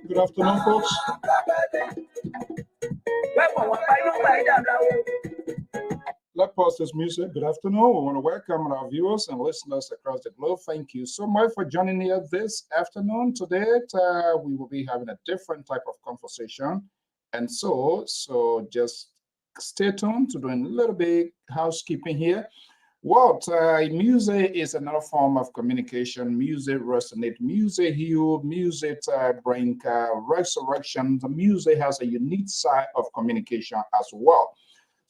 Good afternoon, folks. Let's pause this music. Good afternoon. We want to welcome our viewers and listeners across the globe. Thank you so much for joining here this afternoon. Today, we will be having a different type of conversation. And so just stay tuned to doing a little bit housekeeping here. What music is another form of communication. Music resonates, music heals, music brings resurrection. The music has a unique side of communication as well.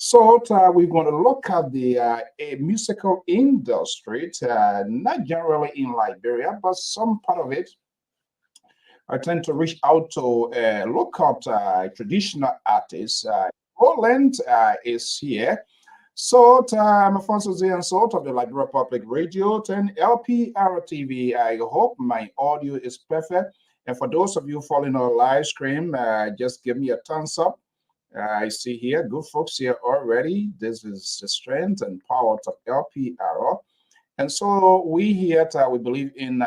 So we're going to look at the musical industry, not generally in Liberia, but some part of it. I tend to reach out to look at traditional artists. Roland is here. So I'm Alfonso and Sort of the Liberia Public Radio 10 Lpr-Tv. I hope my audio is perfect. And for those of you following our live stream, just give me a thumbs up. I see here good folks here already. This is the strength and power of LPR. And so we here, we believe in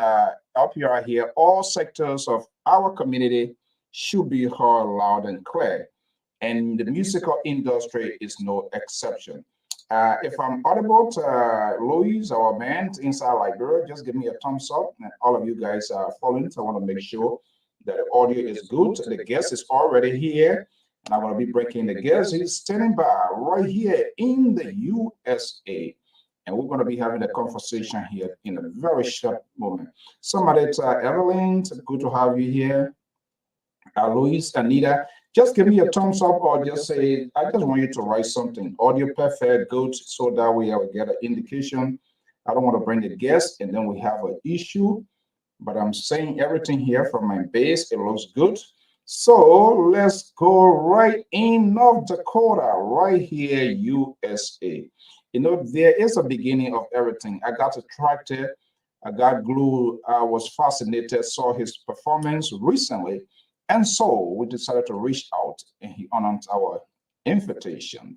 LPR here, all sectors of our community should be heard loud and clear. And the musical industry is no exception. If I'm audible to Louis, our man inside Liberia, just give me a thumbs up. And all of you guys are following, so I want to make sure that the audio is good. The guest is already here, and I'm going to be breaking the guest. He's standing by right here in the USA. And we're going to be having a conversation here in a very short moment. Somebody, Evelyn, good to have you here. Louis, Anita, just give me a thumbs up or just say, I just want you to write something. Audio perfect, good, so that we will get an indication. I don't want to bring the guest and then we have an issue, but I'm saying everything here from my base. It looks good. So let's go right in North Dakota, right here, USA. You know, there is a beginning of everything. I got attracted, I got glued, I was fascinated, saw his performance recently. And so we decided to reach out and he honored our invitation.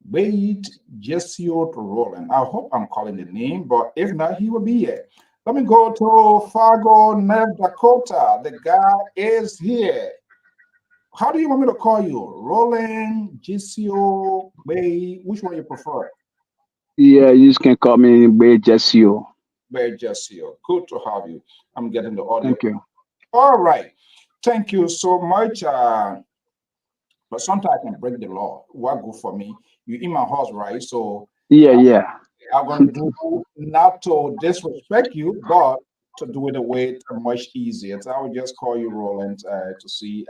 Gbaye Jessio Roland. I hope I'm calling the name, but if not, he will be here. Let me go to Fargo, North Dakota. The guy is here. How do you want me to call you? Roland, Gbaye, Gbaye, which one you prefer? Yeah, you can call me Gbaye Jessio. Gbaye Jessio. Good to have you. I'm getting the audio. Thank you. All right. Thank you so much. But sometimes I can break the law. What good for me? You in my house, right? So Yeah, yeah. I'm gonna do not to disrespect you, but to do it a way much easier. So I would just call you Roland to see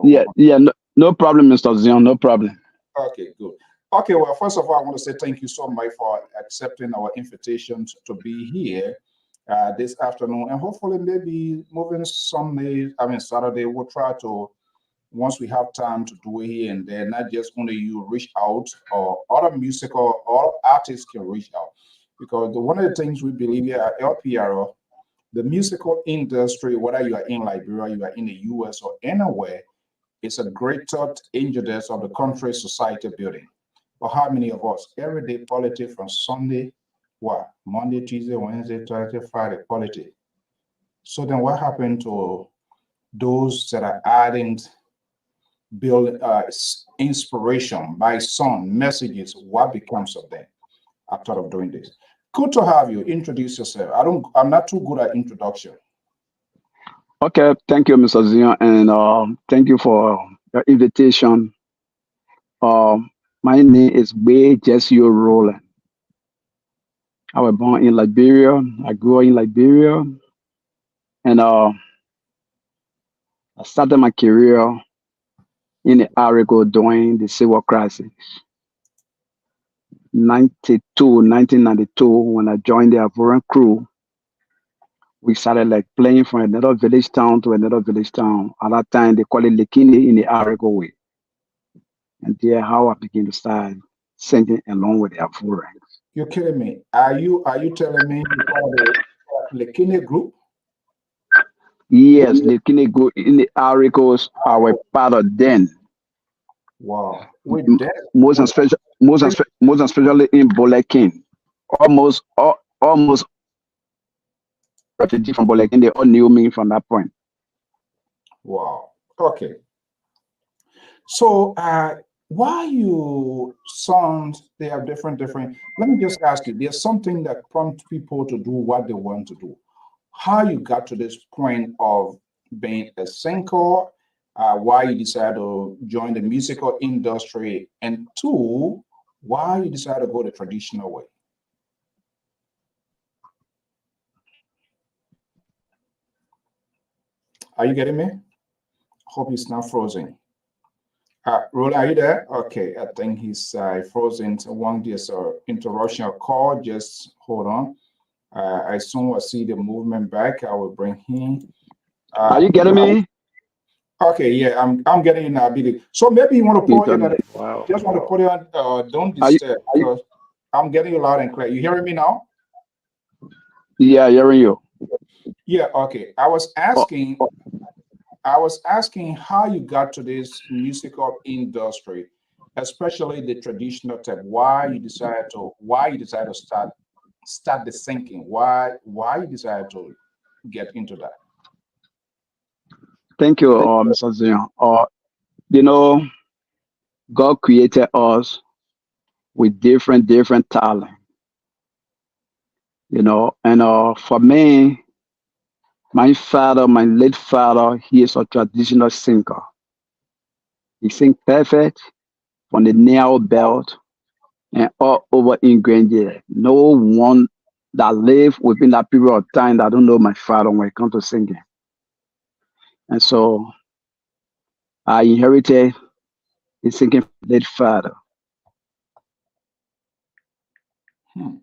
Yeah, yeah. No, no problem, Mr. Zion. No problem. Okay, good. Okay, well, first of all, I want to say thank you so much for accepting our invitation to be here this afternoon, and hopefully maybe moving Sunday, I mean Saturday, we'll try to once we have time to do it here and there, not just only you reach out or other musical or artists can reach out. Because one of the things we believe here at LPR, the musical industry, whether you are in Liberia, you are in the US or anywhere, it's a great thought injustice of the country society building. But how many of us, everyday politics from Sunday, what, Monday, Tuesday, Wednesday, Thursday, Friday, politics. So then what happened to those that are adding build inspiration by song, messages, what becomes of them? I thought of doing this. Good to have you. Introduce yourself. I'm not too good at introduction. Okay, thank you, Mr. Zion, and thank you for your invitation. My name is Gbaye Jessio Roland. I was born in Liberia. I grew up in Liberia, and I started my career in the Arigo during the civil crisis, 1992, when I joined the Ivorian crew. We started like playing from another village town to another village town. At that time, they call it Lekine in the Arigo way. And there how I began to start singing along with the Ivorians. You're kidding me. Are you telling me you call the Lekine group? Yes, Lekine go in the Arigos are part of then. Wow. With M- that, Most with especially, most especially in Bolekin. Almost refugee from Bolekin, they all knew me from that point. wow. Okay. So why you songs they have different. Let me just ask you, there's something that prompts people to do what they want to do. How you got to this point of being a singer, why you decided to join the musical industry, and two, why you decided to go the traditional way. Are you getting me? Hope he's not frozen. Roland, are you there? Okay, I think he's frozen. So one this interruption call. Just hold on. As soon as I see the movement back, I will bring him. Are you getting me? Okay, yeah, I'm getting in now, Billy. So maybe you want to put it on, Internet. just want to put it on, don't Are you? disturb because I'm getting you loud and clear. You hearing me now? Yeah, hearing you. Yeah, okay. Oh, I was asking how you got to this musical industry, especially the traditional type. Why you decided to start the singing? Why you decided to get into that? thank you, Mr. Zion. You know, God created us with different talent. And for me, my father, my late father, he is a traditional singer. He sing perfect from the narrow belt and all over in Granger. No one that lived within that period of time that don't know my father when it comes to singing. And so I inherited his singing from my late father. Hmm.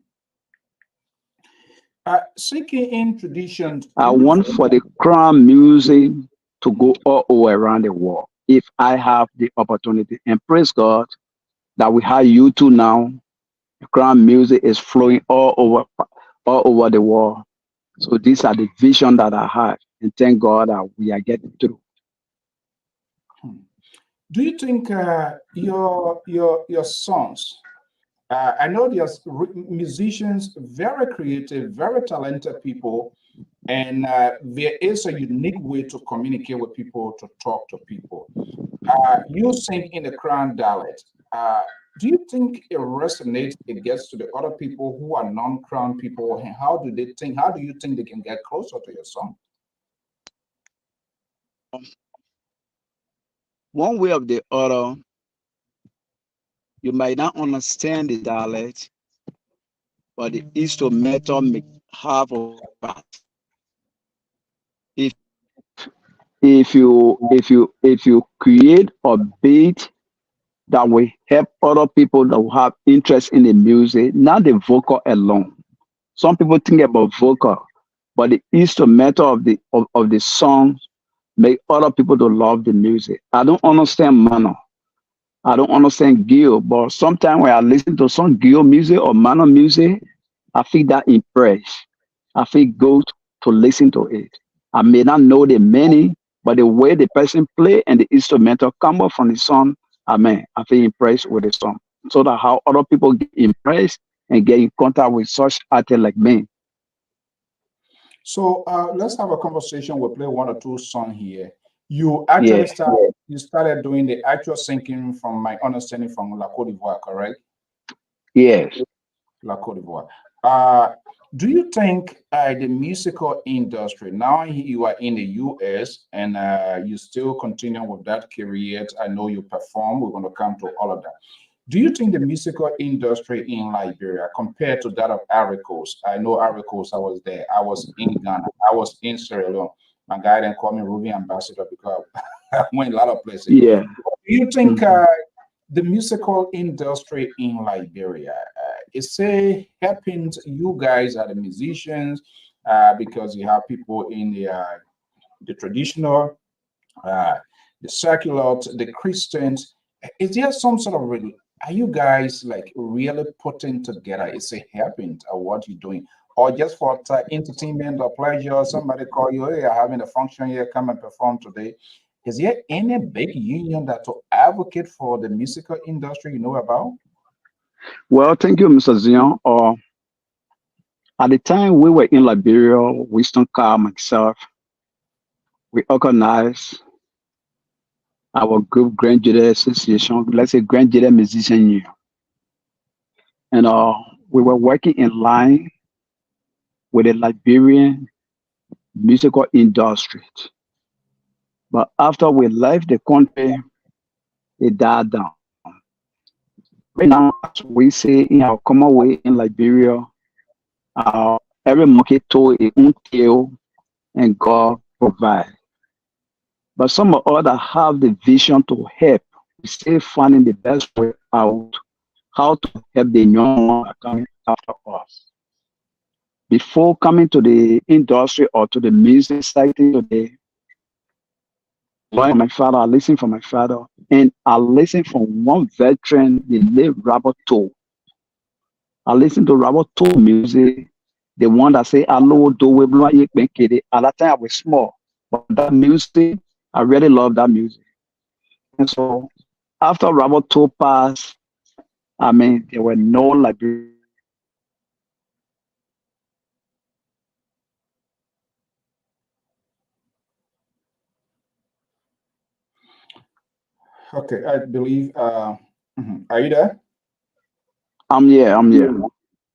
Singing in traditions, I want for the crown music to go all over around the world if I have the opportunity. And praise God that we have you two now. The crown music is flowing all over the world. So these are the vision that I had. And thank God that we are getting through. hmm. Do you think your songs? I know there's musicians, very creative, very talented people, and there is a unique way to communicate with people, to talk to people. You sing in the Crown dialect. Do you think it resonates? It gets to the other people who are non-Crown people, and how do they think? How do you think they can get closer to your song? One way or the other, you might not understand the dialect, but the instrumental may have a part. If if you create a beat that will help other people that will have interest in the music, not the vocal alone. Some people think about vocal, but the instrumental of the song make other people to love the music. I don't understand Mano. I don't understand Gil, but sometimes when I listen to some Gil music or Mano music, I feel that impressed. I feel good to listen to it. I may not know the meaning, but the way the person play and the instrumental come up from the song, I feel impressed with the song. So that how other people get impressed and get in contact with such artists like me. So let's have a conversation. We'll play one or two songs here. You Yeah. actually started doing the actual singing from my understanding from La Côte d'Ivoire, correct? Yes. La Côte d'Ivoire. Uh, do you think the musical industry, now you are in the US and you still continue with that career? I know you perform, we're going to come to all of that. Do you think the musical industry in Liberia compared to that of Ivory Coast? I know Ivory Coast, I was there. I was in Ghana. I was in Sierra Leone. My guy then called me Ruby Ambassador because I went a lot of places. Yeah. Do you think Mhm. the musical industry in Liberia is say helping you guys are the musicians because you have people in the traditional, uh, the secular, the Christians. Is there some sort of are you guys like really putting together? Is it helping or what you're doing? Or just for entertainment or pleasure, somebody call you, hey, I'm having a function here, come and perform today. Is there any big union that to advocate for the musical industry you know about? Well, thank you, Mr. Zion. At the time we were in Liberia, Winston Carr, myself, we organized our group Grand Jade Association, let's say Grand Jade Musician Union. And we were working in line with the Liberian musical industry. But after we left the country, it died down. Right now, as we say in our common way in Liberia, every monkey told its own tail and God provide. But some of us that have the vision to help, we still finding the best way out how to help the young ones that are coming after us. Before coming to the industry or to the music side today, learn my father, I listen from my father, and I listen from one veteran, the late Robert Toe. I listen to Robert Toe music, the one that say hello do we blow ye kid. At that time I was small, but that music, I really love that music. And so after Robert Toe passed, there were no Liberian Okay, I believe. Are you there? I'm here.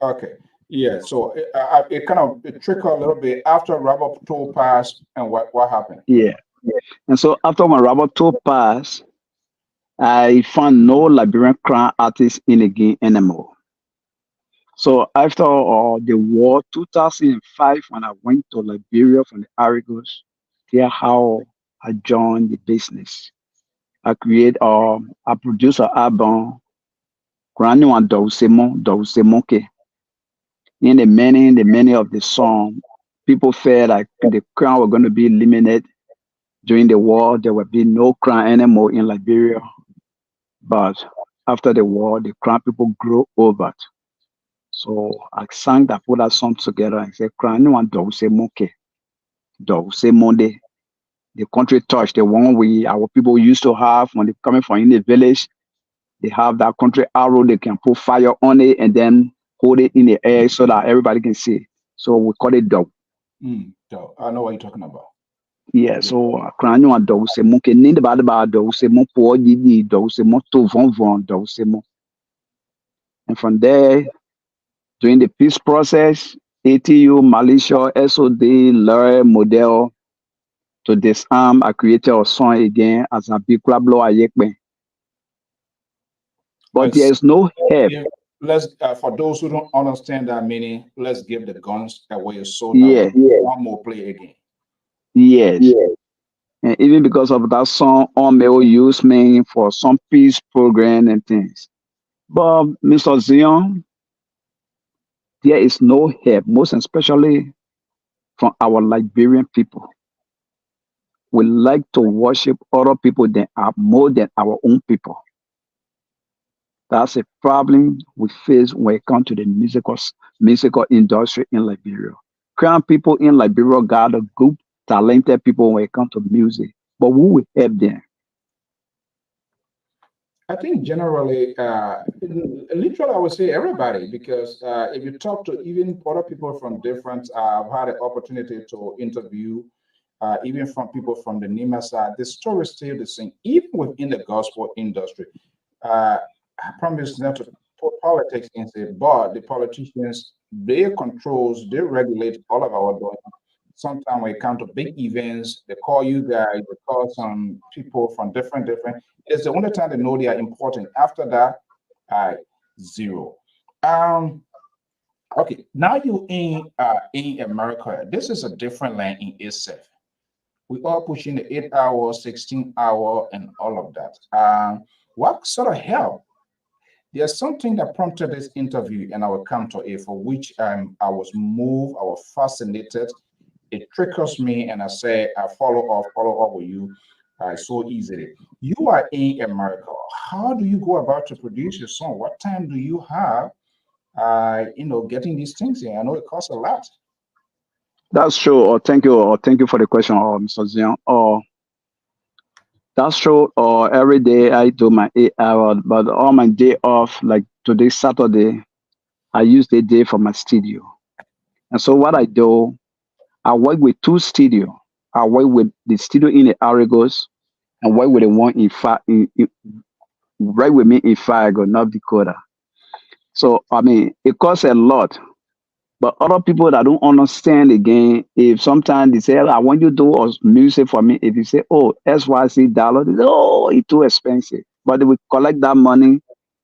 Okay, yeah. So it kind of it trickled a little bit after Robert Toll passed, and what happened? Yeah. And so after when Robert Toe passed, I found no Liberian crown artist in the game anymore. So after the war, 2005, when I went to Liberia from the Arigos, here how I joined the business. I produced an album, Granny and Dousemon. In the many of the song, people felt like the crown were going to be eliminated during the war. There would be no crown anymore in Liberia. But after the war, the crown people grew over. So I sang that, put that song together and said, Crown and Dousemon. Dousemon. the country touch, the one our people used to have when they coming from in the village. They have that country arrow. They can put fire on it and then hold it in the air so that everybody can see it. So we call it dog. So I know what you're talking about. Yeah, so cranyo and dog say mo ke need ba dog say mo po di dog say mo to von dog say mo. And from there, during the peace process, ATU, Malaysia, SOD, Lure, Model, to disarm, I created a song again as a big club blow ayekbe. But there is no help. Let's for those who don't understand that meaning, let's give the guns away so that Yeah, one more play again. yes. And even because of that song, Omeo used me for some peace program and things. But Mr. Zion, there is no help, most especially from our Liberian people. We like to worship other people than more than our own people. That's a problem we face when it comes to the musical industry in Liberia. Crown people in Liberia got a good, talented people when it comes to music, but who will help them? I think generally, literally, I would say everybody, because if you talk to even other people from different, I've had the opportunity to interview even from people from the Nima side, the story is still the same, even within the gospel industry. Uh, I promise not to put politics into it, but the politicians, they controls, they regulate all of our doing. Sometimes when it comes to big events, they call you guys, they call some people from different. It's the only time they know they are important. After that, uh, zero. Um, okay, now you in America. This is a different land in itself. We are pushing the 8 hour, 16 hour, and all of that. What sort of help? There's something that prompted this interview, and I will come to it, for which I was moved, I was fascinated. It triggers me, and I say, I follow up with you so easily. You are in America. How do you go about to produce your song? What time do you have, getting these things in? I know it costs a lot. That's true. Or thank you for the question, Mr. Zion. Or that's true. Or every day I do my 8 hour, but on my day off, like today, Saturday, I use the day for my studio. And so what I do, I work with two studio. I work with the studio in the Aragos and work with the one right with me in Fargo, North Dakota. So I mean, it costs a lot. But other people that don't understand again, if sometimes they say, I want you to do music for me, if you say, oh, SYC dollar, they say, oh, it's too expensive. But they will collect that money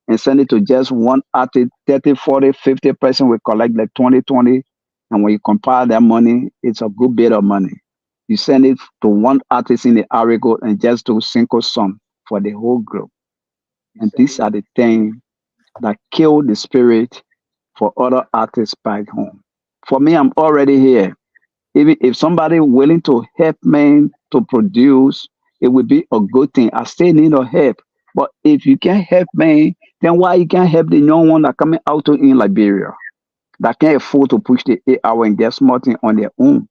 and send it to just one artist, 30, 40, 50% will collect like 20. And when you compile that money, it's a good bit of money. You send it to one artist in the Arigo and just do single song for the whole group. And these are the things that kill the spirit for other artists back home. For me, I'm already here. Even if somebody willing to help me to produce, it would be a good thing. I still need a help. But if you can't help me, then why you can't help the young one that coming out to in Liberia that can't afford to push the 8 hour and get something on their own?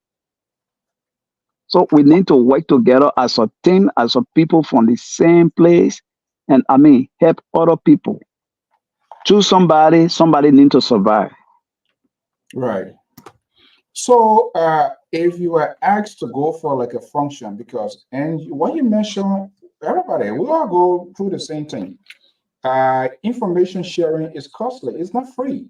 So we need to work together as a team, as a people from the same place, and I mean help other people. Choose somebody need to survive. Right. So, if you were asked to go for like a function, because and what you mentioned, everybody, we all go through the same thing. Information sharing is costly. It's not free.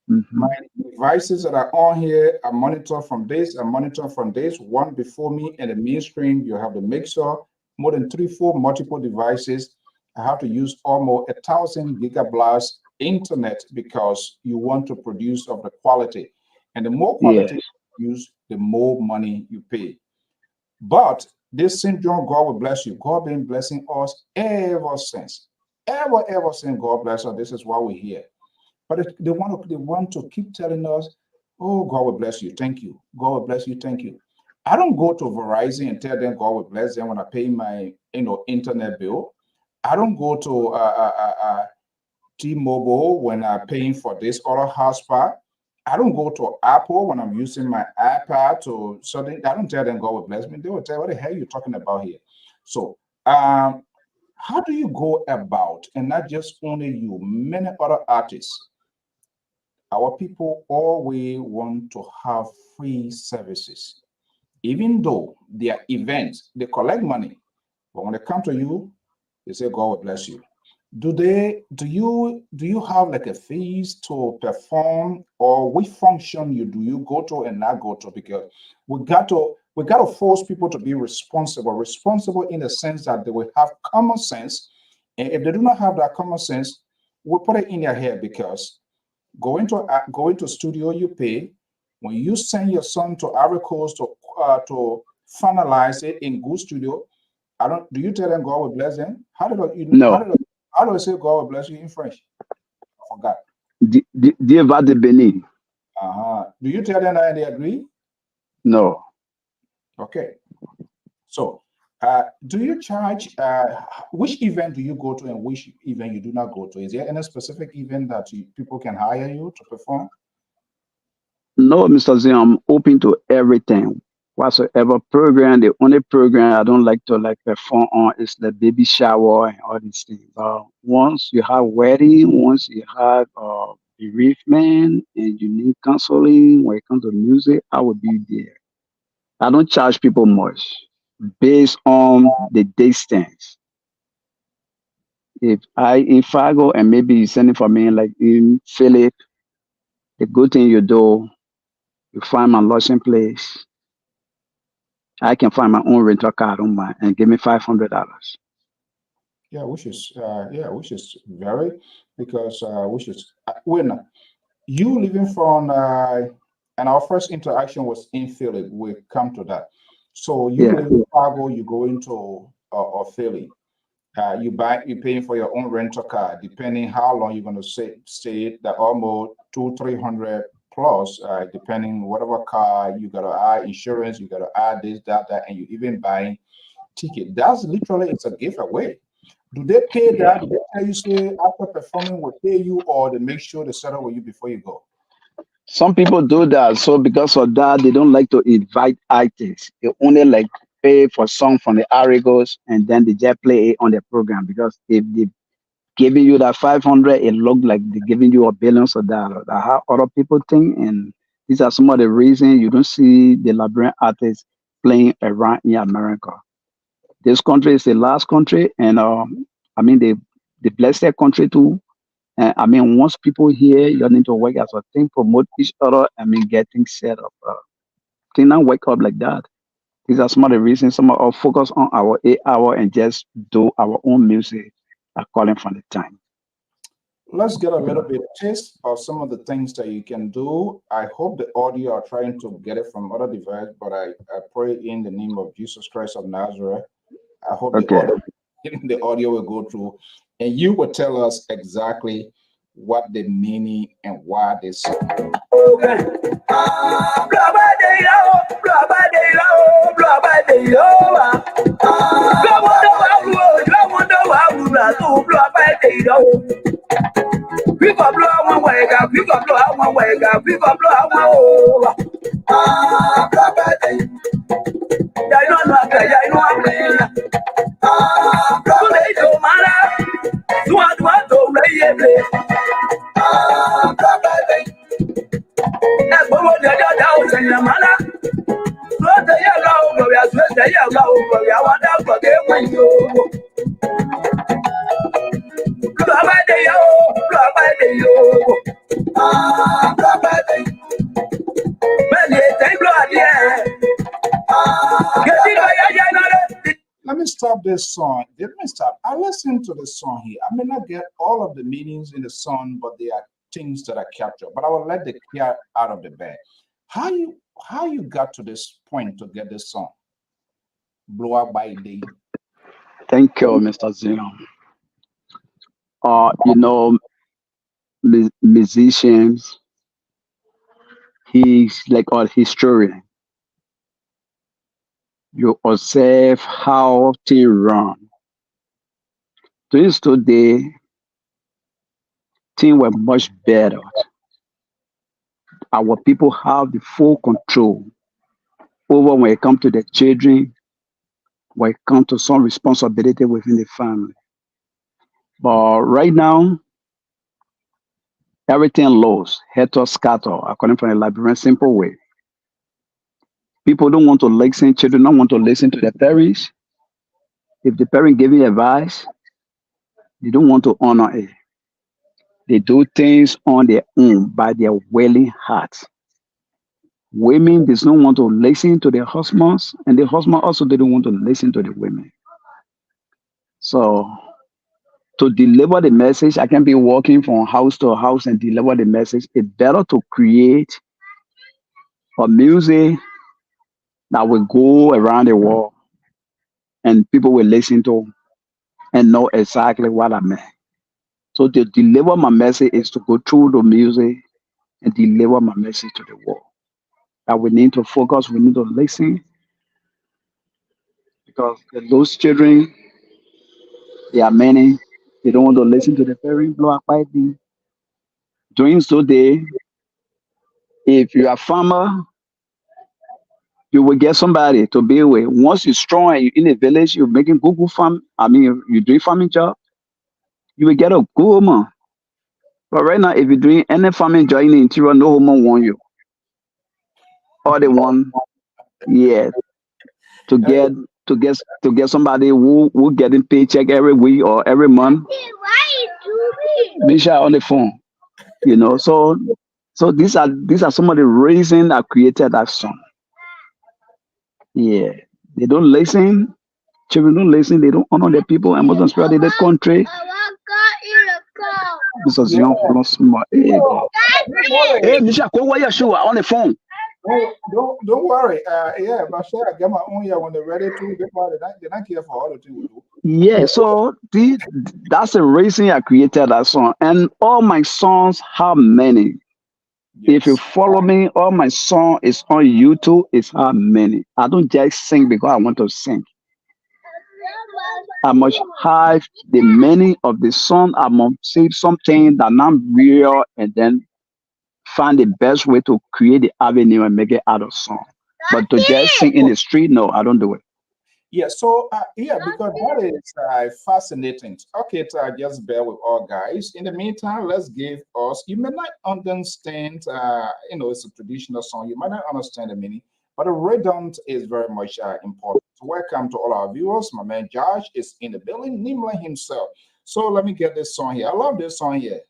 My Mhm. devices that are on here are monitored from this, are monitored from this. One before me in the mainstream, you have the mixer, more than 3, 4 multiple devices. I have to use almost 1,000 gigabytes internet because you want to produce of the quality. And the more Yes, quality you use, the more money you pay. But this syndrome, God will bless you. God been blessing us ever since. Ever since God bless us. This is why we're here. But they want to keep telling us, "Oh, God will bless you. Thank you. God will bless you. Thank you." I don't go to Verizon and tell them God will bless them when I pay my internet bill. I don't go to T-Mobile when I'm paying for this other hotspot. I don't go to Apple when I'm using my iPad to something. I don't tell them God will bless me. They will tell what the hell are you talking about here. So how do you go about, and not just only you, many other artists, our people always want to have free services, even though their events, they collect money. But when they come to you, they say, God will bless you. Do you have like a fees to perform, or which function do you go to and not go to? Because we got to force people to be responsible in the sense that they will have common sense. And if they do not have that common sense, we'll put it in their head because going to studio you pay. When you send your son to Ivory Coast to finalize it in good studio, I don't. Do you tell them God will bless them? No. How do I say God will bless you in French? I forgot. Dieu va te bénir. Do you tell them that and they agree? No. Okay. So, do you charge? Which event do you go to and which event you do not go to? Is there any specific event that people can hire you to perform? No, Mr. Z, I'm open to everything. Whatsoever program, the only program I don't like to like perform on is the baby shower and all these things. Once you have wedding, once you have bereavement and you need counseling when it comes to music, I will be there. I don't charge people much based on the distance. If I go and maybe you send it for me like in Philip, the good thing you do, you find my lodging place. I can find my own rental car, I don't mind, and give me $500. Which is very because which is when you living from and our first interaction was in Philly. We come to that. So you Yeah, live in Chicago, you go into or Philly. You paying for your own rental car, depending how long you're going to stay. That almost 300 plus, depending whatever car you got to add insurance, you got to add this, that, and you even buying ticket. That's literally it's a giveaway. Do they pay that? Do they tell you say after performing will pay you, or they make sure they settle with you before you go? some people do that. So because of that, they don't like to invite artists. They only like pay for song from the Arigos and then they just play it on the program. Because if they giving you that 500, it look like they're giving you a billions of dollars. That's how other people think, and these are some of the reasons you don't see the Liberian artists playing around in America. This country is the last country, and I mean they bless their country too. And I mean, once people here, you need to work as a team, promote each other. I mean, get things set up. Things not wake up like that. These are some of the reasons. Some of us focus on our 8 hour and just do our own music according from the time. Let's get a little bit taste of some of the things that you can do. I hope the audio are trying to get it from other device, but I pray in the name of Jesus Christ of Nazareth. I hope the Okay. audio the audio will go through, and you will tell us exactly what the meaning and why they say. We go blow one way, we go blow out one way, we go blow out one over. I don't know, I know I'm ready. They don't matter. Do I do it? That's what they're down in the manner. So they are low, but we are sweat, they are low, but we are one out for them when you blow by the yo. Blow by the Many they blow, yeah. Let me stop this song. Let me stop. I listened to the song here. I may not get all of the meanings in the song, but there are things that I capture. But I will let the cat out of the bag. How you got to this point to get this song? Blow up by day. Thank you, Mr. Zion. You know, musicians, he's like a historian. You observe how they run. Things today, things were much better. our people have the full control over when it comes to the children, when it comes to some responsibility within the family. But right now, everything lost, head to scatter, according to the Liberian simple way. People don't want to listen, children don't want to listen to their parents. If the parent giving advice, they don't want to honor it. They do things on their own by their willing hearts. Women does not want to listen to their husbands, and the husband also didn't want to listen to the women. So to deliver the message, I can be walking from house to house and deliver the message. It's better to create a music that will go around the world and people will listen to and know exactly what I meant. So to deliver my message is to go through the music and deliver my message to the world. That we need to focus, we need to listen, because those children, there are many, they don't want to listen to the parents, blow up by the doing so they, if you are farmer, you will get somebody to be with. Once you're strong and you're in a village, you're making good farm, you're doing farming job, you will get a good woman. But right now, if you're doing any farming job in the interior, no woman want you. All they want, yeah, to get somebody who getting paycheck every week or every month. Misha on the phone, So these are some of the reasons I created that song. Yeah, they don't listen. Children don't listen. They don't honor their people, and most especially the country. This was young from small. Hey, Misha, go where you show on the phone. Don't worry. Yeah, but sure, I get my own when they're ready to get part of that. They're not care for all the things we do. Yeah, so that's the reason I created that song. And all my songs have many. If you follow me, all my song is on YouTube. It's how many. I don't just sing because I want to sing. I must have the meaning of the song. I must say something that not real, and then find the best way to create the avenue and make it out of song. But to just sing in the street, no, I don't do it. Yeah, so because that is fascinating. Okay, just bear with all guys. In the meantime, let's give us. You may not understand. It's a traditional song. You might not understand the meaning, but the rhythm is very much important. So welcome to all our viewers. My man Josh is in the building, Nimla himself. So let me get this song here. I love this song here.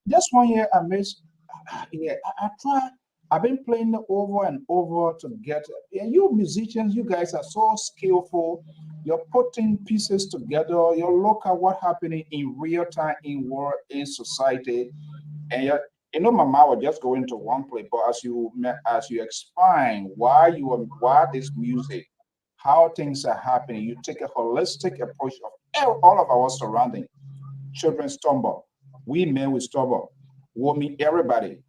This one here, I miss. Yeah, I try. I've been playing it over and over to get it. And you musicians, you guys are so skillful. You're putting pieces together. You look at what's happening in real time in world, in society, and my mind was just going to one place. But as you explain why this music, how things are happening, you take a holistic approach of all of our surroundings. Children stumble, we men we stumble, women, everybody.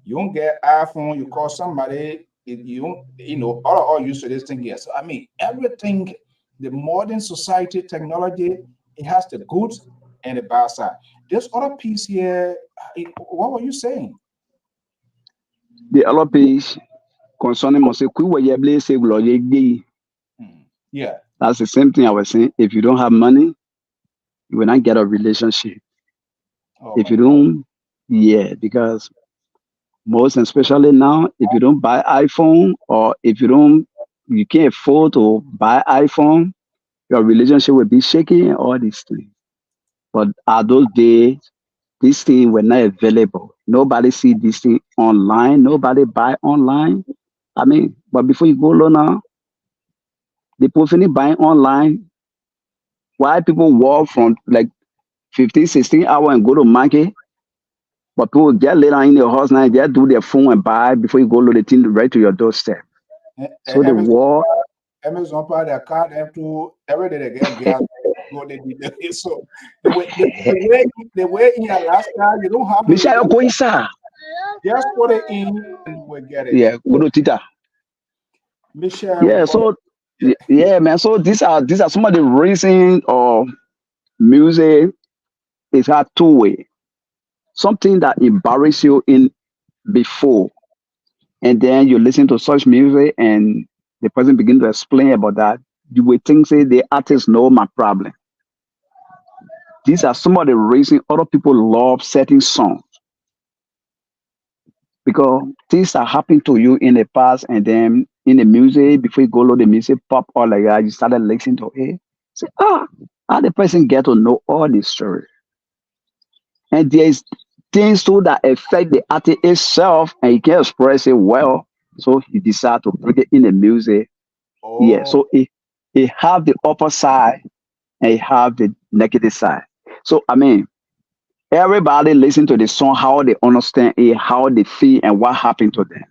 You don't get iPhone, you call somebody, all used to this thing here. So I mean, everything, the modern society, technology, it has the good and the bad side. This other piece here, what were you saying? The other piece concerning yeah, that's the same thing I was saying. If you don't have money, you will not get a relationship. If you don't, because most especially now, if you don't buy iPhone, or if you can't afford to buy iPhone, your relationship will be shaky and all these things. But at those days, these things were not available. Nobody see this thing online. Nobody buy online. I mean, but before you go low now, the person buying online. Why people walk from like 15, 16 hours and go to market? But people get later in the house now, they do their phone and buy before you go load the thing right to your doorstep. So the war. Amazon buy their card to every day they get gas. So the way in Alaska, you don't have to. Just put it in, and people get it. Yeah, Guru Tita. Michelle. Yeah, so yeah, man. So these are some of the reasons of music is had two way. Something that embarrass you in before, and then you listen to such music, and the person begin to explain about that. You will think say the artist know my problem. These are some of the reasons other people love certain songs because things are happening to you in the past, and then in the music before you go load the music pop all like that, you started listening to it. Say, how the person get to know all this story, and there's things too that affect the artist itself, and he can express it well, so he decide to bring it in the music. Yeah, Oh, so it have the upper side and it have the negative side. So I mean, everybody listen to the song, how they understand it, how they feel, and what happened to them.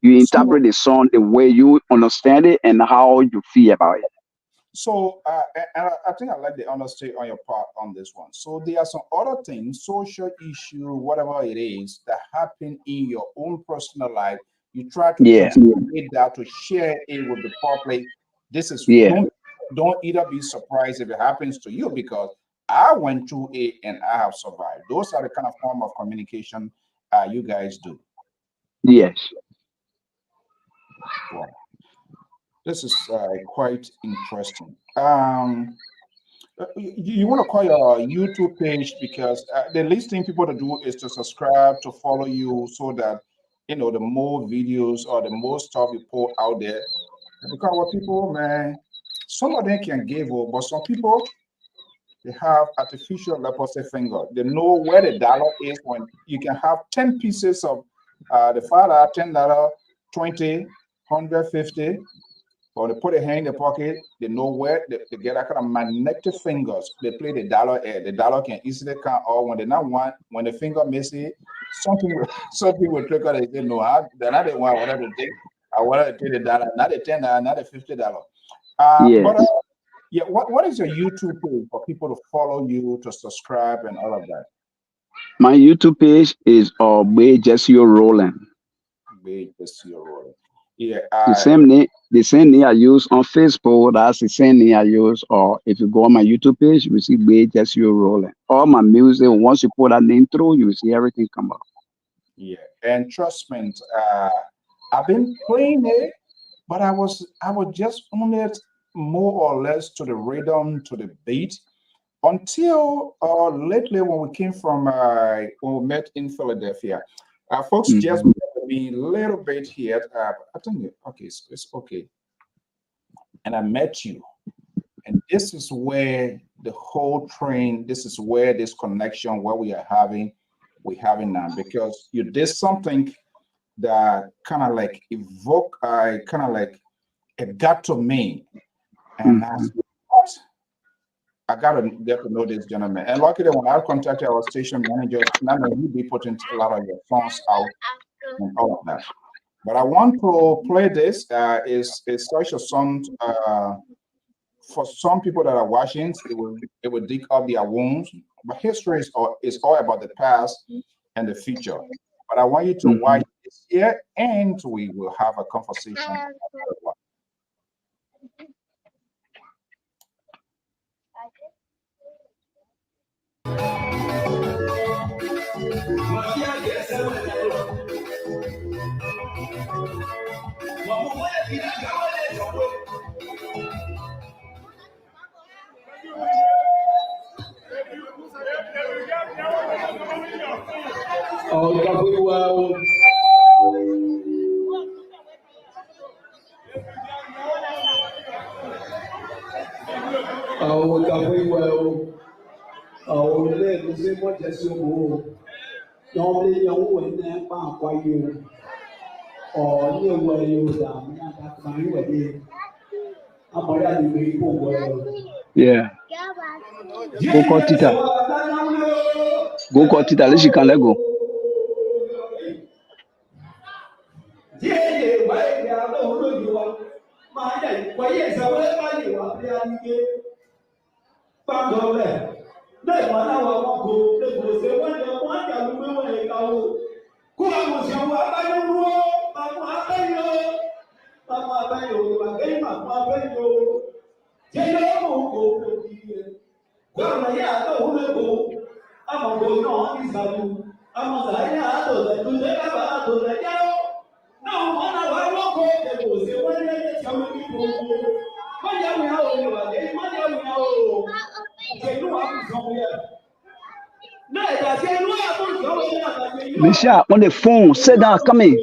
You so interpret the song the way you understand it and how you feel about it. So, and I think I like the honesty on your part on this one. So there are some other things, social issue, whatever it is, that happen in your own personal life. You try to Yeah, translate that to share it with the public. This is yeah, don't either be surprised if it happens to you because I went through it and I have survived. Those are the kind of form of communication you guys do. yes. Wow. This is quite interesting. You want to call your YouTube page because the least thing people to do is to subscribe, to follow you, so that the more videos or the more stuff you put out there. Because what people, man, some of them can give up, but some people they have artificial leprosy finger. They know where the dollar is when you can have 10 pieces of the $5, $10, 20, 150. Or they put a hand in the pocket, they know where they get that kind of magnetic fingers. They play the dollar air. The dollar can easily count, or when they not want, when the finger miss it, something will something will click on it. They know they're not the one I wanted to take. I wanted to take the dollar, not the $10, not the $50. But Yes. yeah, what is your YouTube page for people to follow you, to subscribe, and all of that? My YouTube page is Gbaye Jessio Roland. Gbaye Jessio Roland. Yeah, The same name I use on Facebook, that's the same name I use. Or if you go on my YouTube page, you will see Gbaye Jessio Roland. All my music, once you put that name through, you will see everything come up. yeah, and trust me, I've been playing it. But I was just on it more or less to the rhythm, to the beat, until lately when we came from when we met in Philadelphia. Folks just Mhm. met me a little bit here. I think okay, so it's okay. And I met you. And this is where the whole train, this is where this connection, what we're having now, because you did something that kind of like evoke, kind of like it got to me. And I Mhm. said, what? I got to get to know this gentleman. And luckily, when I contacted our station manager, not only be putting a lot of your songs out and all of that. But I want to play this. Is such a song for some people that are watching. It will dig up their wounds. But history is all about the past and the future. But I want you to watch Mhm. this here, and we will have a conversation. Yeah. Go call Tita. Go call Tita. Let she can let go. Misha, on the phone, sit down, come in.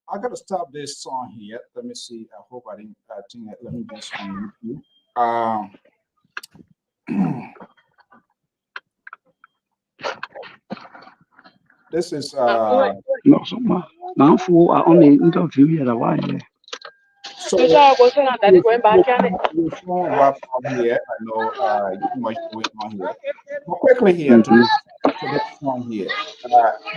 I gotta stop this song here. Let me see. I hope I didn't think it. Let me just unmute you. This is No, so now for our only interview here, why? so we're showing wrap on here. I know too much going on here. But quickly here to this song here.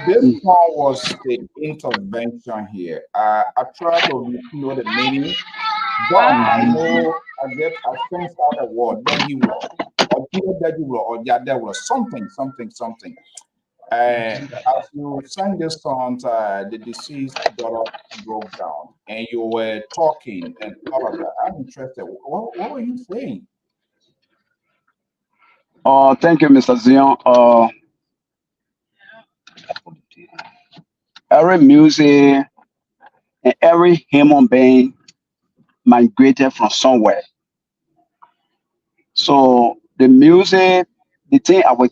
This song was the intervention here. I tried to know the meaning. But I know I sense out a word that you were, or that you were, or yeah, there was something. As you sang this song, the deceased daughter broke down, and you were talking and all of that. I'm interested. What were you saying? Thank you, Mr. Zion. Every music and every human being migrated from somewhere. So the music, the thing I was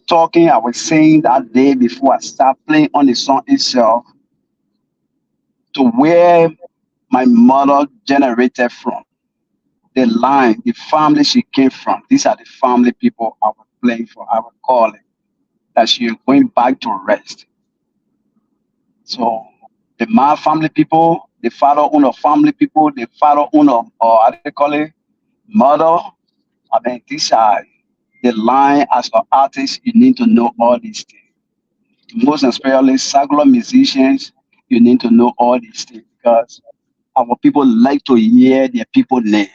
saying that day before I start playing on the song itself, to where my mother generated from, the line, the family she came from. These are the family people I was playing for. I was calling that she is going back to rest. So the man family people, the father owner family people, the father owner, or how do they call it, mother. I mean, these are the line as an artist, you need to know all these things. Most especially secular musicians, you need to know all these things because our people like to hear their people name.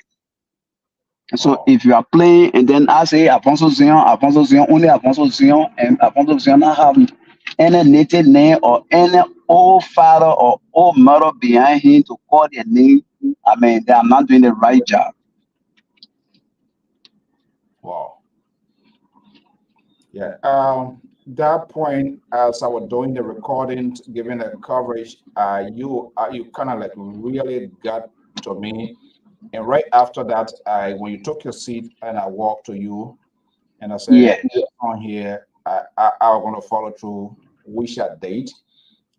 And so if you are playing and then I say Afonso Zion, only Afonso Zion, and Afonso Zion not have any native name or any old father or old mother behind him to call their name, I mean, they are not doing the right job. Wow. Yeah. That point, as I was doing the recording, giving the coverage, you kind of like really got to me. And right after that, when you took your seat and I walked to you and I Yeah. said, on here, I was going to follow through. We shall date.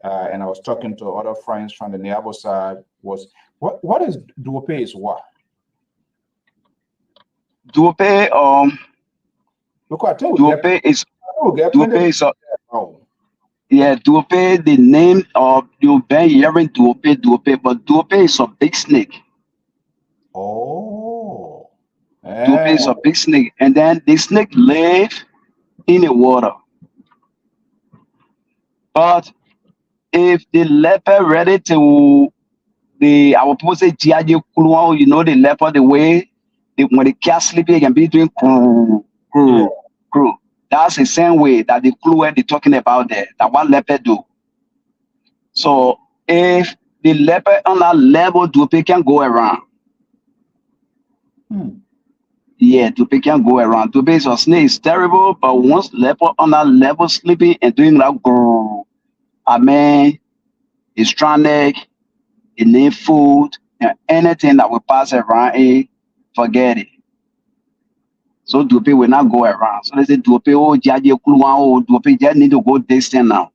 And I was talking to other friends from the neighbor side. Was what is Duope is what? Duope, Because I think we get Duope is plenty. Duope is Oh, yeah, Duope, the name of you've been hearing Duope, but Duope is a big snake. oh, Duope is a big snake, and then the snake live in the water. But if the leopard ready to the our people say Giaji Kuluan, you know the leopard the way when the cat sleeping it can be doing crew, yeah. crew, crew. That's the same way that the clue they're talking about there, that what leopard do. So if the leopard on that level Duope can go around. Hmm. Yeah, Duope can go around. Duope is a snake, it's terrible, but once leopard on that level sleeping and doing that grrr, I mean it's stranded, it need food, and anything that will pass around it, forget it. So Duope will not go around. So they say Duope, oh Jaji Kuluan, oh Duope just need to go distant now.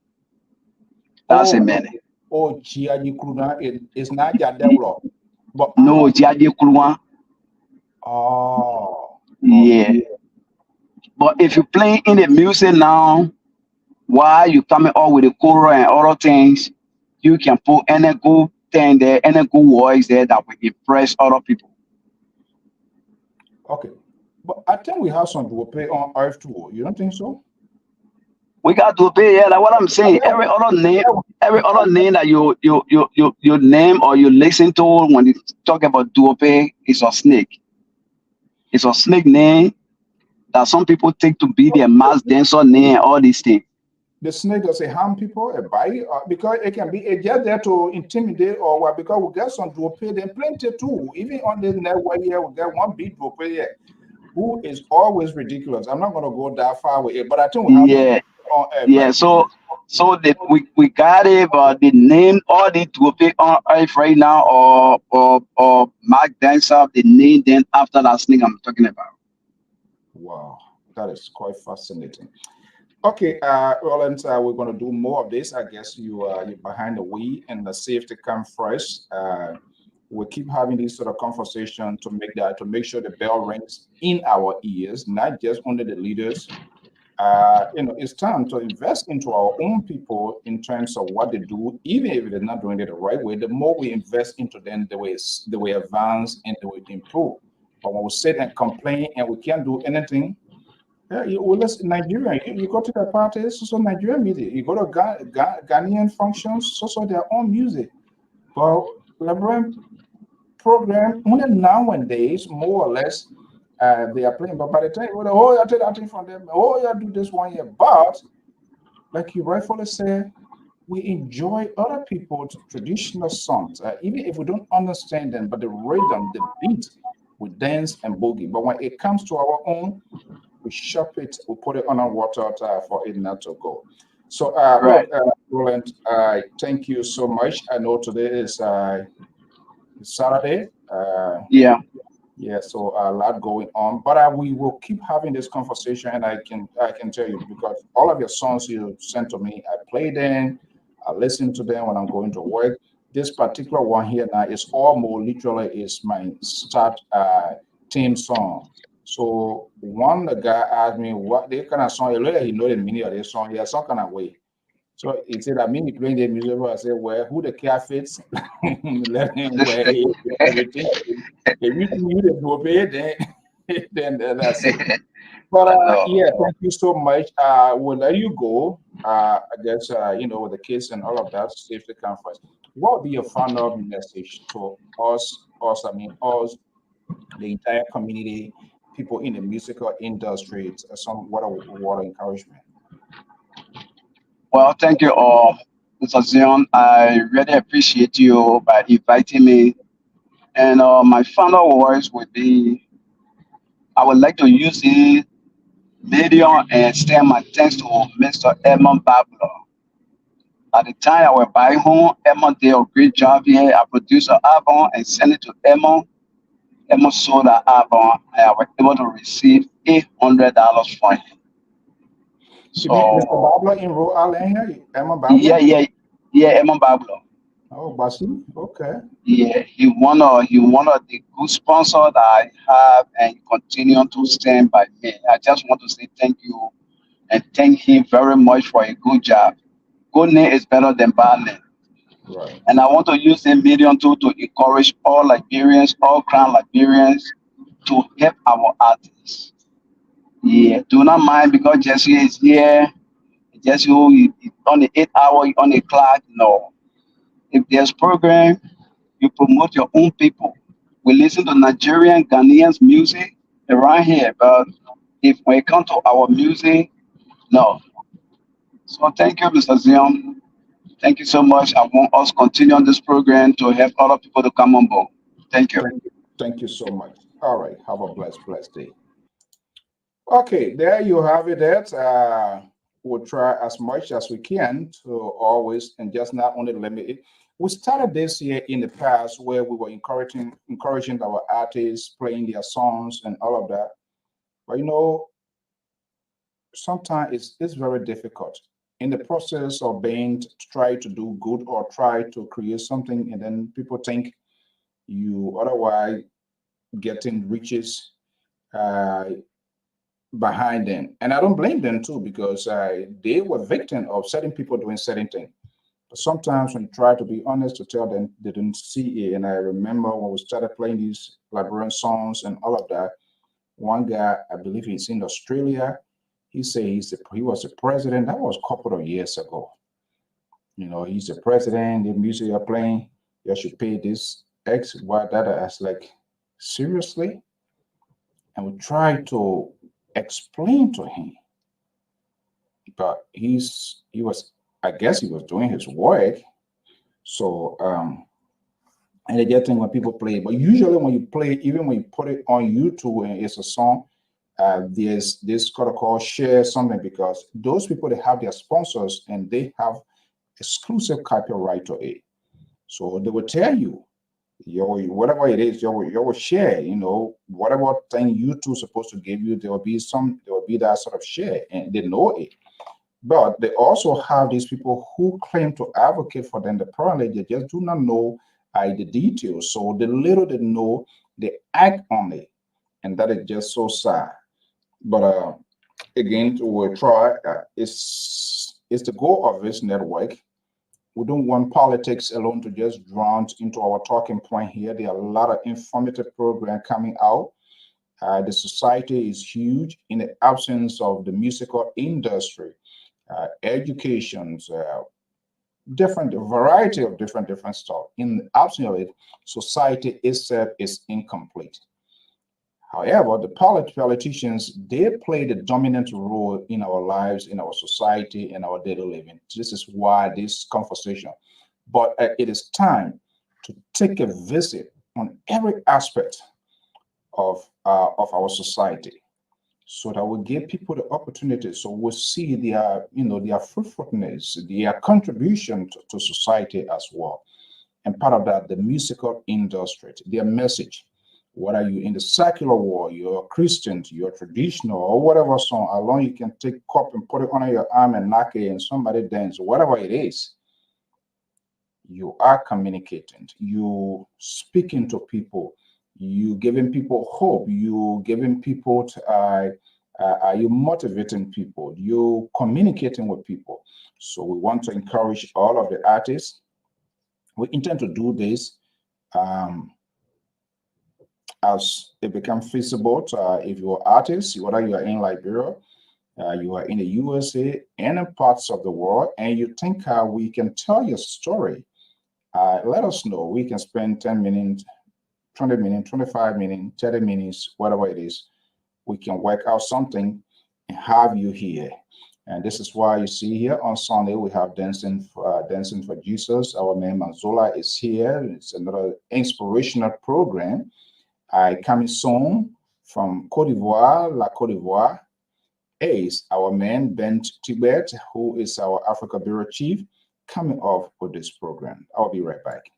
That's a Oh, minute. oh, Chiaji Kruna, it's not your develop. But No Jaji Kuluan. oh, Yeah. But if you play in the music now, while you coming up with the choral and other things, you can put any good thing there, any good voice there that will impress other people. okay. But I think we have some Duope on Earth too. You don't think so? We got to pay, yeah, like what I'm saying. Every other name that you name or you listen to when you talk about Duope is a snake. It's a snake name that some people take to be their mass dancer name and all these things. The snake does it harm people, a bite, because it can be just there to intimidate or what? Because we get some Duope, then plenty too. Even on the network here, we get one big Duope here who is always ridiculous. I'm not going to go that far with it, but I think we have Yeah, on Earth. yeah. So we got it, but the name all the Duope on earth right now or Mark dancer the name then after that snake I'm talking about. Wow, that is quite fascinating. Okay, Roland, we're going to do more of this. I guess you're behind the wheel and the safety come first. We'll keep having this sort of conversation to make sure the bell rings in our ears, not just under the leaders. It's time to invest into our own people in terms of what they do, even if they're not doing it the right way. The more we invest into them, the way advance and the way improve. But when we sit and complain and we can't do anything, yeah, well, listen, Nigeria, you go to the parties, so Nigerian music. You go to Ghanaian functions, so their own music. But Liberian program, only nowadays, more or less, they are playing. But by the time, oh, I take that thing from them. Oh, yeah, do this one year. But like you rightfully say, we enjoy other people's traditional songs, even if we don't understand them. But the rhythm, the beat, we dance and boogie. But when it comes to our own, we shop it, we put it on our water for it not to go. So, Right. Roland, thank you so much. I know today is Saturday. Yeah. Yeah, so a lot going on, but we will keep having this conversation, and I can tell you because all of your songs you sent to me, I play them, I listen to them when I'm going to work. This particular one here now is almost literally is my start theme song. So one the guy asked me what they kind of song, he know the meaning of this song, yeah, some kind of way. So he said, I mean, he playing the music. I said, well, who the care fits? Let him wear everything. If you think you the do obey, then that's it. But No. yeah, thank you so much. We'll let you go. I guess with the kids and all of that, safety conference. What would be your final message to us? I mean, us, the entire community, people in the musical industry. Some word of encouragement. Well, thank you all, Mr. Zion. I really appreciate you by inviting me. And my final words would be I would like to use this medium and extend my thanks to Mr. Edmund Babler. At the time I was back home, Emma did a great job here. I produced an album and sent it to Emma. Emma sold that album and I was able to receive $800 for him. You mean Mr. So Babla in Rhode Island here? Emma Babla? yeah, Emma Bablo. Oh, Basi. Okay. Yeah, he one of the good sponsor that I have and he continue to stand by me. I just want to say thank you and thank him very much for a good job. Good name is better than bad name. Right. And I want to use the medium to encourage all Liberians, all crown Liberians to help our artists. Yeah, do not mind because Jesse is here. Jesse he on the 8 hour, on the clock. No. If there's program, you promote your own people. We listen to Nigerian, Ghanaians music around here, but if when it comes to our music, no. So thank you, Mr. Zion. Thank you so much. I want us to continue on this program to help other people to come on board. Thank you. Thank you so much. All right. Have a blessed day. Okay, there you have it. We'll try as much as we can to always and just not only limit it. We started this year in the past where we were encouraging our artists playing their songs and all of that. But sometimes it's very difficult in the process of being to try to do good or try to create something, and then people think you otherwise getting riches behind them. And I don't blame them too, because they were victim of certain people doing certain things. But sometimes when you try to be honest to tell them, they didn't see it. And I remember when we started playing these Liberian songs and all of that, one guy, I believe he's in Australia, he said he was a president. That was a couple of years ago. He's the president, the music you're playing, you should pay this X, Y, that. I was like, seriously? And we tried to explain to him, but he was, I guess he was doing his work. So and the other thing when people play, but usually when you play, even when you put it on YouTube and it's a song, there's this called share something, because those people, they have their sponsors and they have exclusive copyright to it. So they will tell you, whatever it is, your share, whatever thing YouTube supposed to give you, there will be that sort of share, and they know it. But they also have these people who claim to advocate for them. Apparently, they just do not know the details. So the little they know, they act on it, and that is just so sad. But again, we'll try. It's the goal of this network. We don't want politics alone to just drown into our talking point here. There are a lot of informative programs coming out. The society is huge in the absence of the musical industry, educations, different variety of different stuff. In the absence of it, society itself is incomplete. However, the politicians, they play the dominant role in our lives, in our society, in our daily living. This is why this conversation. But it is time to take a visit on every aspect of our society, so that we give people the opportunity, so we'll see their fruitfulness, their contribution to society as well. And part of that, the musical industry, their message. Whether you're in the secular world, you're a Christian, you're traditional, or whatever song, as long as you can take cup and put it on your arm and knock it and somebody dance, whatever it is, you are communicating, you speaking to people, you giving people hope, you giving people, you motivating people, you communicating with people. So we want to encourage all of the artists. We intend to do this as it becomes feasible to, if you're artists, whether you are in Liberia, you are in the USA, and in parts of the world, and you think we can tell your story, let us know. We can spend 10 minutes, 20 minutes, 25 minutes, 30 minutes, whatever it is. We can work out something and have you here. And this is why you see here on Sunday, we have Dancing for Jesus. Our man Manzola is here. It's another inspirational program. Coming soon from Côte d'Ivoire, La Côte d'Ivoire, is our man Ben Tibet, who is our Africa Bureau Chief. coming off with this program. I'll be right back.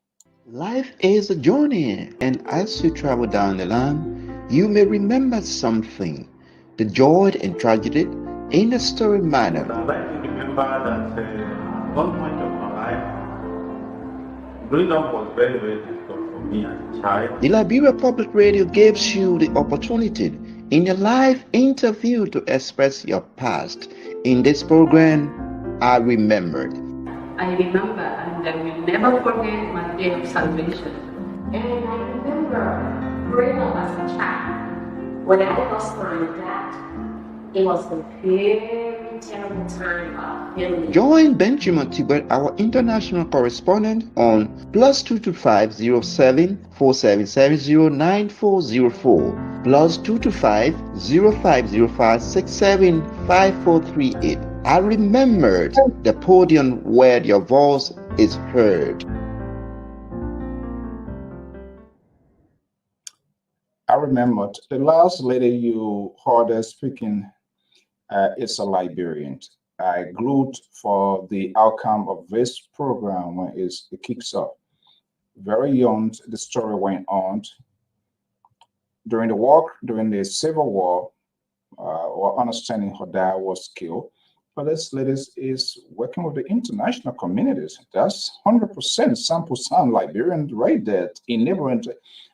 Life is a journey, and as you travel down the line, you may remember something, the joy and tragedy in a story manner. I'd like to remember that at one point of my life, growing up was very, very difficult for me as a child. The Liberia Public Radio gives you the opportunity in a live interview to express your past. In this program, I Remembered. I remember, and I will never forget my day of salvation. And I remember growing up as a child, when I lost my dad, it was a very terrible time of feeling. Join Benjamin Tibet, our international correspondent, on +225 07 4770 9404, +225 0505 675438. I Remembered, the podium where your voice is heard. I remember the last lady you heard us speaking is a Liberian. I glued for the outcome of this program when it kicks off. Very young, the story went on. During the Civil War, or understanding her dad was killed. But this lady is working with the international communities. That's 100% sample sound Liberian right there in neighboring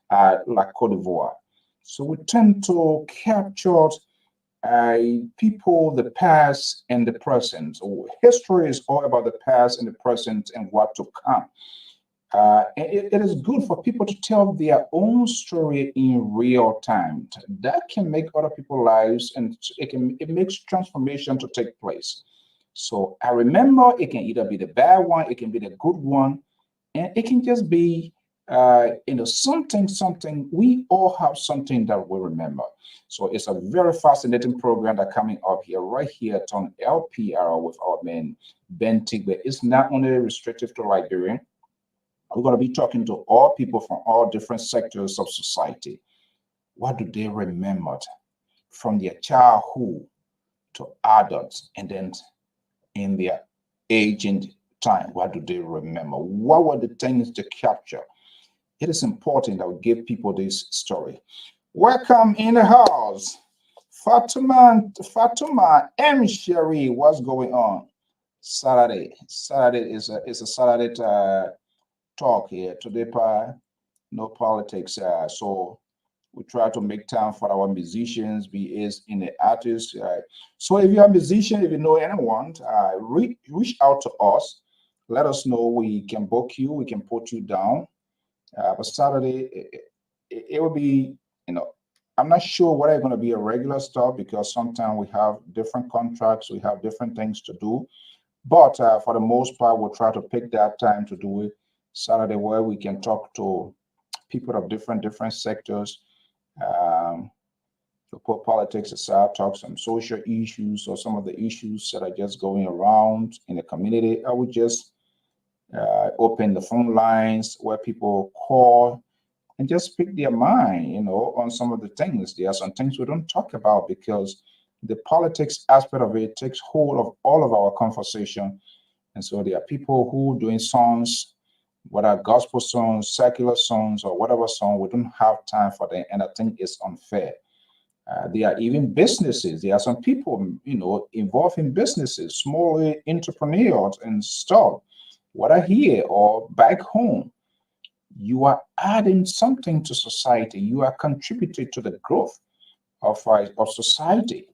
like Cote d'Ivoire. So we tend to capture people, the past and the present. So history is all about the past and the present and what to come. It is good for people to tell their own story in real time. That can make other people's lives, and it makes transformation to take place. So I remember it can either be the bad one, it can be the good one, and it can just be something. We all have something that we remember. So it's a very fascinating program that coming up here, right here on LPR with our man Ben Tigbe. It's not only restricted to Liberian. We're going to be talking to all people from all different sectors of society. What do they remember from their childhood to adults, and then in their aging time? What do they remember? What were the things to capture? It is important that we give people this story. Welcome in the house, Fatuma M. Sherry. What's going on? Saturday is a Saturday talk here today. No politics. So we try to make time for our musicians, be it in the artists. So if you're a musician, if you know anyone, reach out to us. Let us know. We can book you. We can put you down. But Saturday, it will be, I'm not sure whether it's going to be a regular stuff, because sometimes we have different contracts, we have different things to do. But for the most part, we'll try to pick that time to do it Saturday, where we can talk to people of different sectors, to put politics aside, talk some social issues or some of the issues that are just going around in the community. I would just open the phone lines where people call and just speak their mind, on some of the things. There are some things we don't talk about because the politics aspect of it takes hold of all of our conversation. And so there are people who doing songs, whether gospel songs, secular songs, or whatever song, we don't have time for them. And I think it's unfair. There are even businesses. There are some people, involved in businesses, small entrepreneurs and stuff, whether here or back home. You are adding something to society. You are contributing to the growth of society.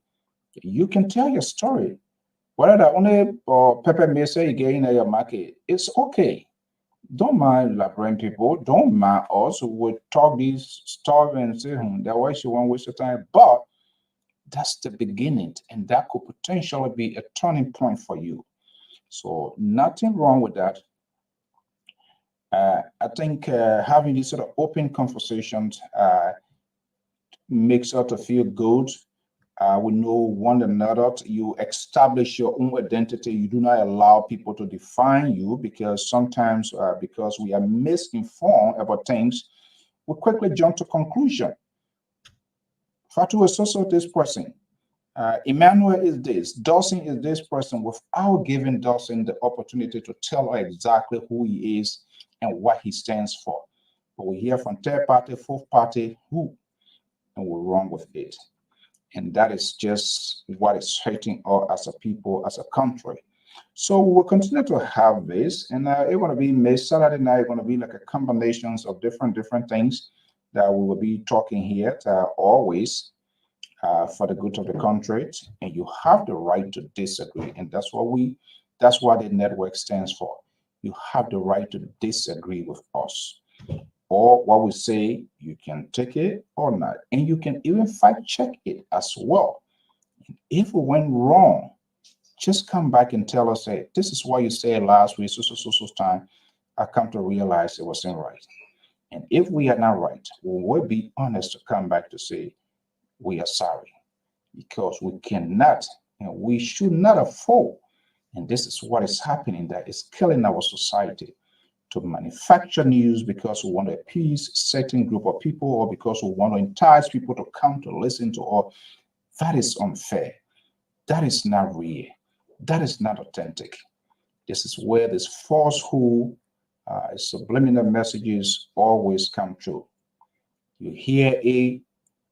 You can tell your story. Whether the only pepper may say again in your market, it's okay. Don't mind Liberian people. Don't mind us who would talk these stuff and say, that way she won't waste your time. But that's the beginning, and that could potentially be a turning point for you. So nothing wrong with that. I think having these sort of open conversations makes us to feel good. We know one another. You establish your own identity. You do not allow people to define you, because sometimes because we are misinformed about things, we quickly jump to conclusion. Fatu is also this person. Emmanuel is this, Dawson is this person, without giving Dawson the opportunity to tell her exactly who he is and what he stands for. But we hear from third party, fourth party, who, and we're wrong with it. And that is just what is hurting us as a people, as a country. So we'll continue to have this, and it's going to be Saturday night. Going to be like a combinations of different things that we will be talking here always for the good of the country. And you have the right to disagree, and that's what the network stands for. You have the right to disagree with us, or what we say. You can take it or not, and you can even fact check it as well. If we went wrong, just come back and tell us, hey, this is what you said last week, so time. I come to realize it wasn't right. And if we are not right, we will be honest to come back to say we are sorry, because we cannot and we should not afford, and this is what is happening, that is killing our society, to manufacture news because we want to appease a certain group of people, or because we want to entice people to come to listen to us. That is unfair. That is not real. That is not authentic. This is where this falsehood, subliminal messages always come true. You hear A,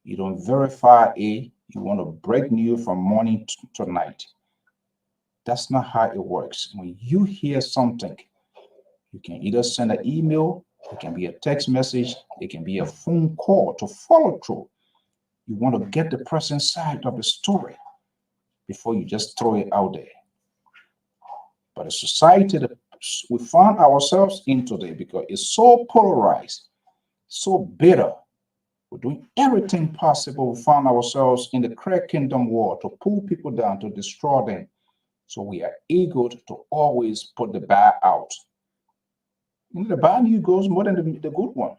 you don't verify A, you want to break news from morning to night. That's not how it works. When you hear something, you can either send an email, it can be a text message, it can be a phone call to follow through. You want to get the person's side of the story before you just throw it out there. But a society that we found ourselves in today, because it's so polarized, so bitter, we're doing everything possible. We found ourselves in the crack kingdom war to pull people down, to destroy them. So we are eager to always put the bad out. And the bad news goes more than the good one.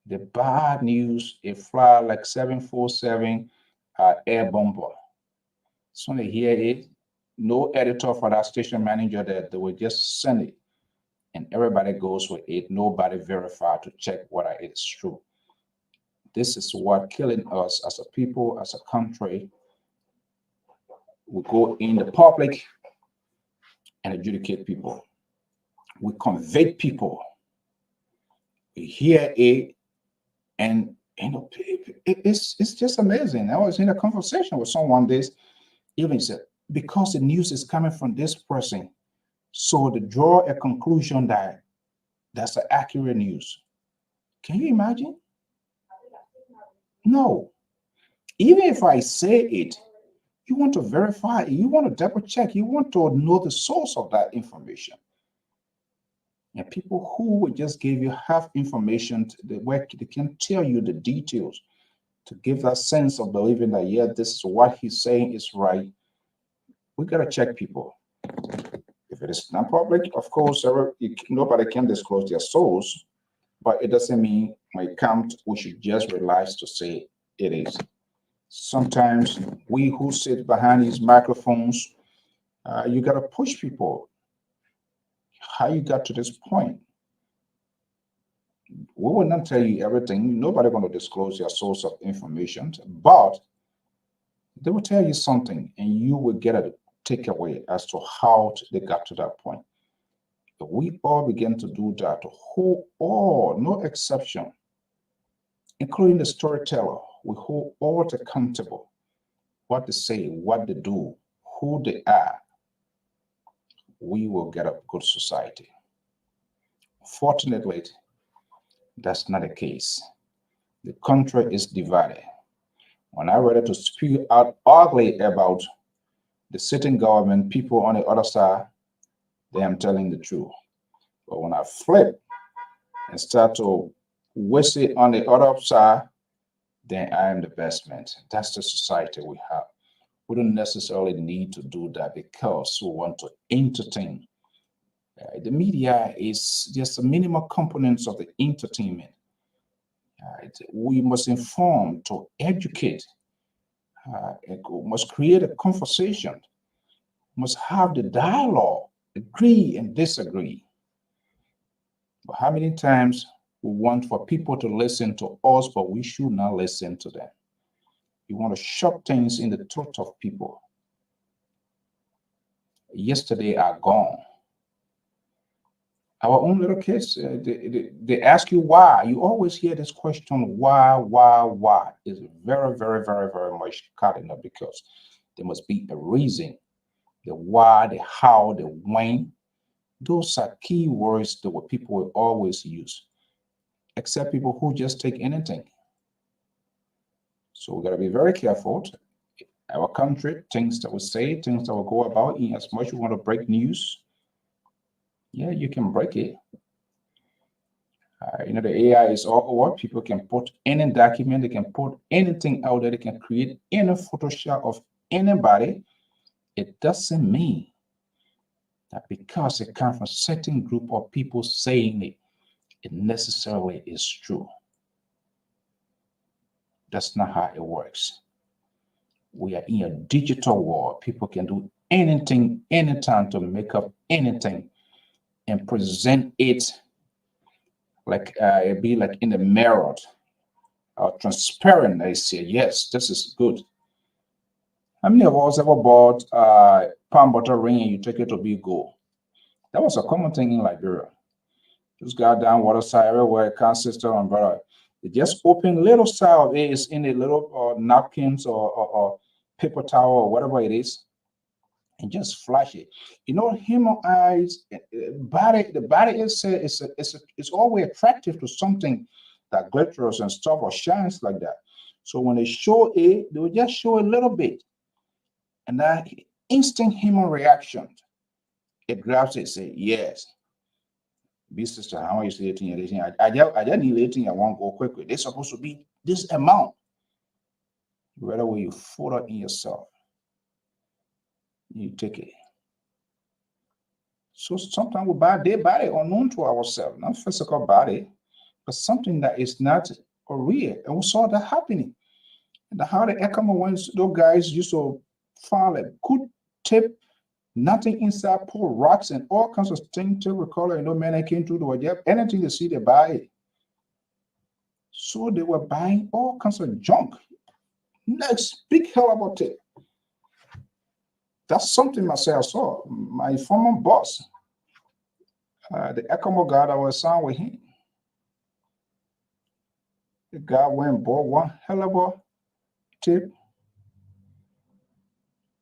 The bad news, it fly like 747 air bomber. So they hear it, no editor for that station manager, that they will just send it, and everybody goes with it. Nobody verify to check whether it is true. This is what killing us as a people, as a country. We go in the public and adjudicate people. We convict people. We hear it, and it's just amazing. I was in a conversation with someone this evening, said, because the news is coming from this person, so to draw a conclusion that that's the accurate news. Can you imagine? No. Even if I say it, you want to verify it, you want to double check, you want to know the source of that information. And people who will just give you half information, they can tell you the details to give that sense of believing that, yeah, this is what he's saying is right. We got to check people. If it is not public, of course, nobody can disclose their source, but it doesn't mean when it comes, we should just realize to say it is. Sometimes we who sit behind these microphones, you got to push people. How you got to this point? We will not tell you everything. Nobody going to disclose your source of information, but they will tell you something, and you will get a takeaway as to how they got to that point. If we all begin to do that, to hold all, no exception, including the storyteller, we hold all accountable, what they say, what they do, who they are, we will get a good society. Fortunately, that's not the case. The country is divided. When I ready to spew out ugly about the sitting government, people on the other side, they am telling the truth. But when I flip and start to waste it on the other side, then I am the best man. That's the society we have. We don't necessarily need to do that because we want to entertain. The media is just a minimal components of the entertainment. We must inform, to educate, must create a conversation, must have the dialogue, agree and disagree. But how many times we want for people to listen to us, but we should not listen to them? You want to shove things in the throat of people. Yesterday are gone. Our own little kids, they ask you why. You always hear this question, why? It's very, very, very, very much cardinal because there must be a reason. The why, the how, the when. Those are key words that what people will always use, except people who just take anything. So we got to be very careful. Our country, things that we say, things that we go about, in as much as we want to break news, yeah, you can break it. The AI is all over. People can put any document, they can put anything out there, they can create any Photoshop of anybody. It doesn't mean that because it comes from a certain group of people saying it, it necessarily is true. That's not how it works. We are in a digital world. People can do anything, anytime to make up anything and present it like it be like in the mirror, transparent. They say, yes, this is good. How many of us ever bought palm butter ring and you take it to be gold? That was a common thing in Liberia. Just got down water side everywhere, consistent umbrella. They just open little side of it is in a little napkins or paper towel or whatever it is, and just flash it. Human eyes, the body is always attractive to something that glitters and stuff or shines like that. So when they show it, they will just show a little bit, and that instant human reaction, it grabs it, say yes. Be sister, how are you dating? I just need dating. I won't go quickly. They're supposed to be this amount. Whether way you photo in yourself, you take it. So sometimes we buy their body unknown to ourselves, not physical body, but something that is not real. And we saw that happening. And how the Ekama ones, those guys used to find a good tip, nothing inside, pour rocks and all kinds of things to recall. Man, I came through the world, anything they see, they buy it. So they were buying all kinds of junk. Next, big hell about it. That's something myself saw. My former boss, the Ekamo guy that was signed with him, the guy went and bought one hell of a tip,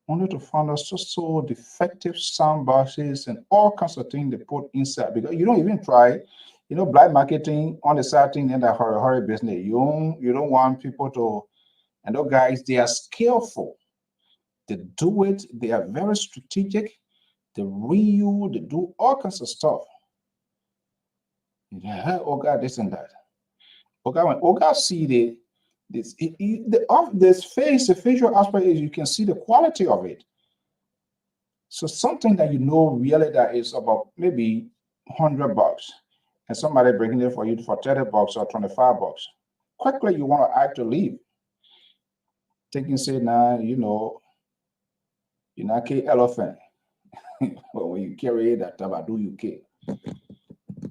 only to find out so defective sound boxes and all kinds of things they put inside. Because you don't even try, black marketing on the side thing in that hurry business. You don't want people to, and those guys, they are skillful. They do it, they are very strategic, they do all kinds of stuff. Oga, this and that. Oga, when Oga see this face, the facial aspect is you can see the quality of it. So something that really that is about maybe $100, and somebody bringing it for you for $30 or $25. Quickly, you want to act to leave. Thinking, say, now, you're not an elephant. But when you carry that tabadu, you kill.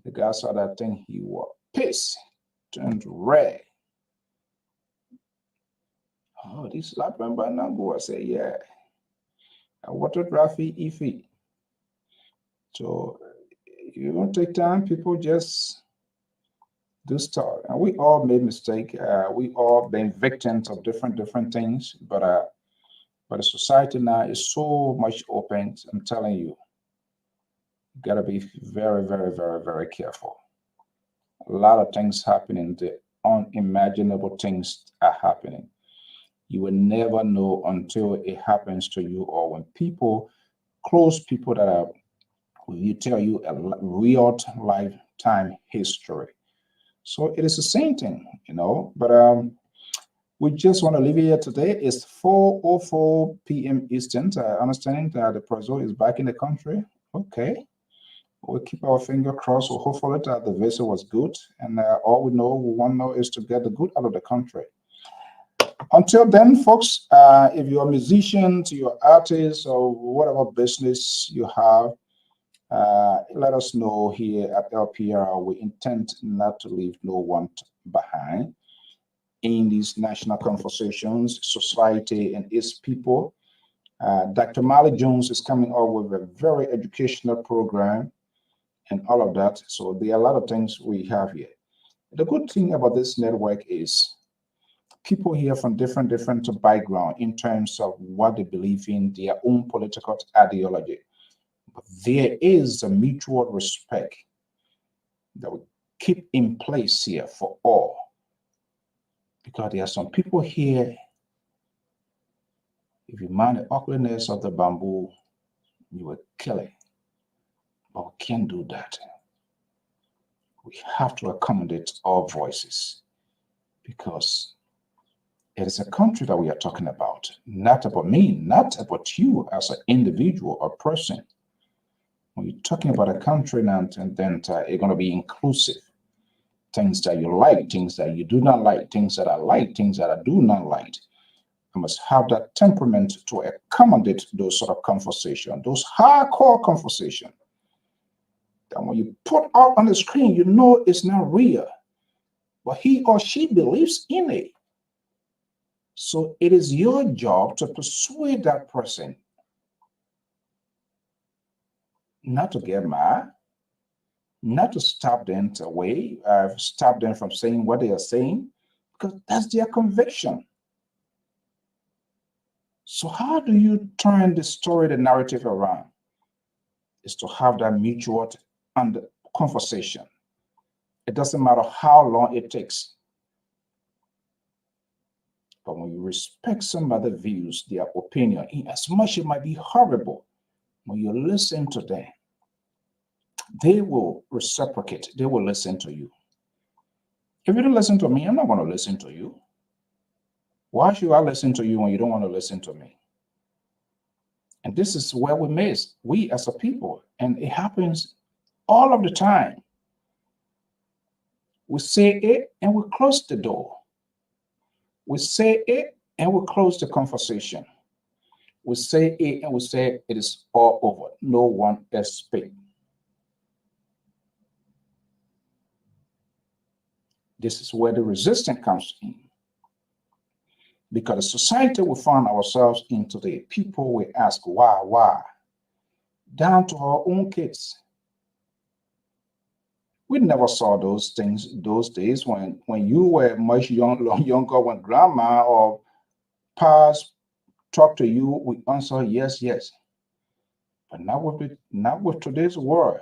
The guy saw that thing, he was pissed, turned red. Oh, this lap member now go. I say, yeah. I water traffic iffy. So you don't take time, people just do stuff. And we all made mistake. We all been victims of different things, but the society now is so much open. I'm telling you, you gotta be very, very, very, very careful. A lot of things happening. The unimaginable things are happening. You will never know until it happens to you, or when close people that are, you tell you a real lifetime history. So it is the same thing, but we just want to leave it here today. It's 4:04 p.m. Eastern. Understanding that the president is back in the country. Okay. We'll keep our finger crossed. So hopefully that the visit was good. And all we want to know is to get the good out of the country. Until then, folks, if you're a musician, you're an artist, or whatever business you have, let us know here at LPR. We intend not to leave no one behind. in these national conversations, society and its people. Dr. Mali Jones is coming up with a very educational program and all of that. So there are a lot of things we have here. The good thing about this network is people here from different background in terms of what they believe in, their own political ideology. But there is a mutual respect that we keep in place here for all. Because there are some people here, if you mind the awkwardness of the bamboo, you will kill it. But we can't do that. We have to accommodate all voices because it is a country that we are talking about, not about me, not about you as an individual or person. When you're talking about a country now, and then you're going to be inclusive. Things that you like, things that you do not like, things that I like, things that I do not like. I must have that temperament to accommodate those sort of conversation, those hardcore conversation. That when you put out on the screen, you know it's not real, but he or she believes in it. So it is your job to persuade that person not to get mad, not to stop them away, stop them from saying what they are saying, because that's their conviction. So how do you turn the story, the narrative around? Is to have that mutual conversation. It doesn't matter how long it takes. But when you respect somebody's views, their opinion, as much it might be horrible, when you listen to them, they will reciprocate. They will listen to you. If you don't listen to me, I'm not going to listen to you. Why should I listen to you when you don't want to listen to me? And this is where we miss, we as a people, and it happens all of the time. We say it and we close the door. We say it and we close the conversation. We say it and we say it is all over. No one else speaks. This is where the resistance comes in. Because the society we find ourselves in today, people will ask why? Down to our own kids. We never saw those things those days when you were much younger, when grandma or past talk to you, we answer yes. But not with today's world.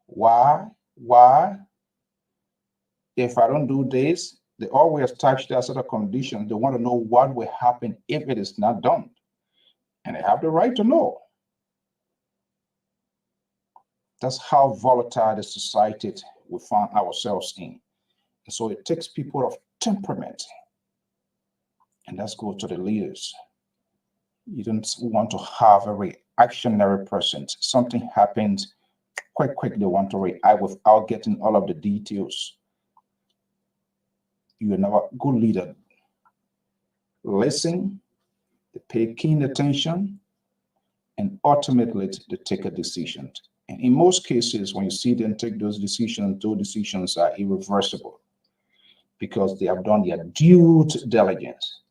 Why? If I don't do this, they always touch that sort of condition. They want to know what will happen if it is not done. And they have the right to know. That's how volatile the society we find ourselves in. And so it takes people of temperament. And let's go to the leaders. You don't want to have a reactionary person. Something happens, quite quickly they want to react without getting all of the details. You are never a good leader. Listen, they pay keen attention, and ultimately they take a decision. And in most cases, when you see them take those decisions are irreversible because they have done their due diligence.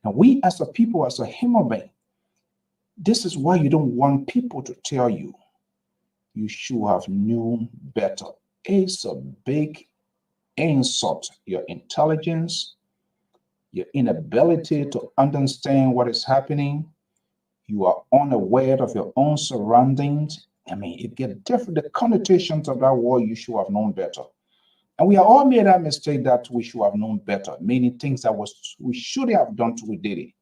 And we as a people, as a human being, this is why you don't want people to tell you you should have known better. It's a big insult, your intelligence, your inability to understand what is happening. You are unaware of your own surroundings. I mean, it gets different. The connotations of that word, you should have known better. And we are all made that mistake that we should have known better. Many things that we should have done we did it.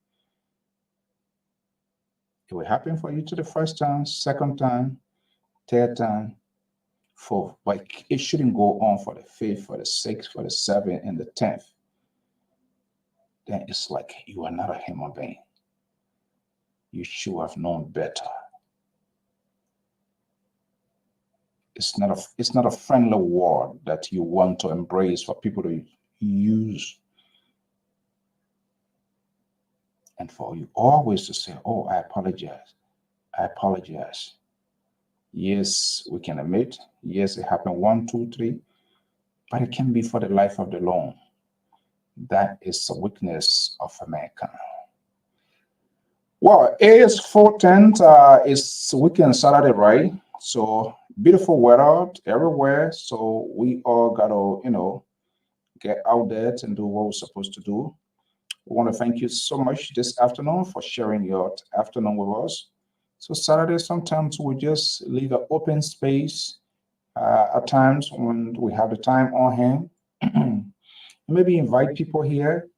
It will happen for you to the first time, second time, third time, fourth. But it shouldn't go on for the fifth, for the sixth, for the seventh, and the 10th. Then it's like you are not a human being. You should have known better. It's not a friendly word that you want to embrace for people to use. And for you always to say, oh, I apologize. I apologize. Yes, we can admit. Yes, it happened 1, 2, 3. but it can be for the life of the loan. That is the weakness of America. Well, it's 4:10. It's weekend Saturday, right? So beautiful weather everywhere. So we all gotta, get out there and do what we're supposed to do. We want to thank you so much this afternoon for sharing your afternoon with us. So Saturday, sometimes we just leave an open space at times when we have the time on hand. Maybe invite people here.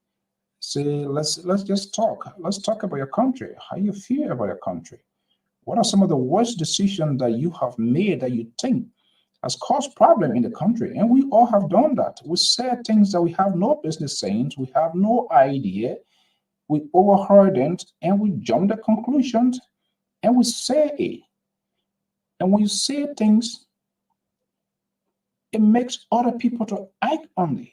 Say, let's just talk. Let's talk about your country. How you feel about your country? What are some of the worst decisions that you have made that you think has caused problem in the country? And we all have done that. We said things that we have no business saying. We have no idea. We overheard it and we jump to conclusions and we say it. And when you say things, it makes other people to act on it.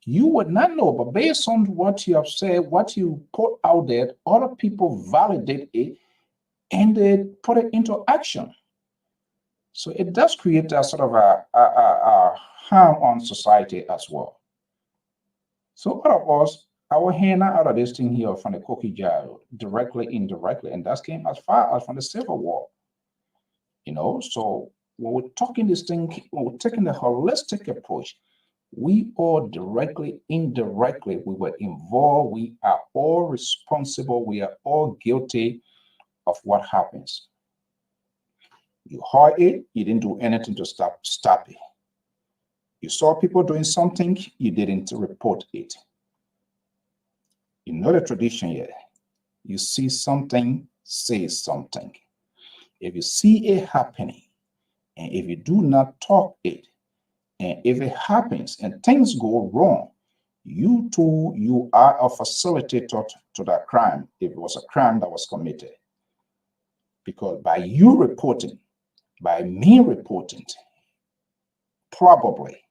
You would not know, but based on what you have said, what you put out there, other people validate it and they put it into action. So it does create a sort of a harm on society as well. So all of us, our hand out of this thing here from the cookie jar, directly, indirectly, and that came as far as from the Civil War. So when we're talking this thing, when we're taking the holistic approach, we all directly, indirectly, we were involved. We are all responsible. We are all guilty of what happens. You heard it, you didn't do anything to stop it. You saw people doing something, you didn't report it. You know the tradition here. You see something, say something. If you see it happening, and if you do not talk it, and if it happens and things go wrong, you too, you are a facilitator to that crime, if it was a crime that was committed. Because by you reporting, by me reporting, probably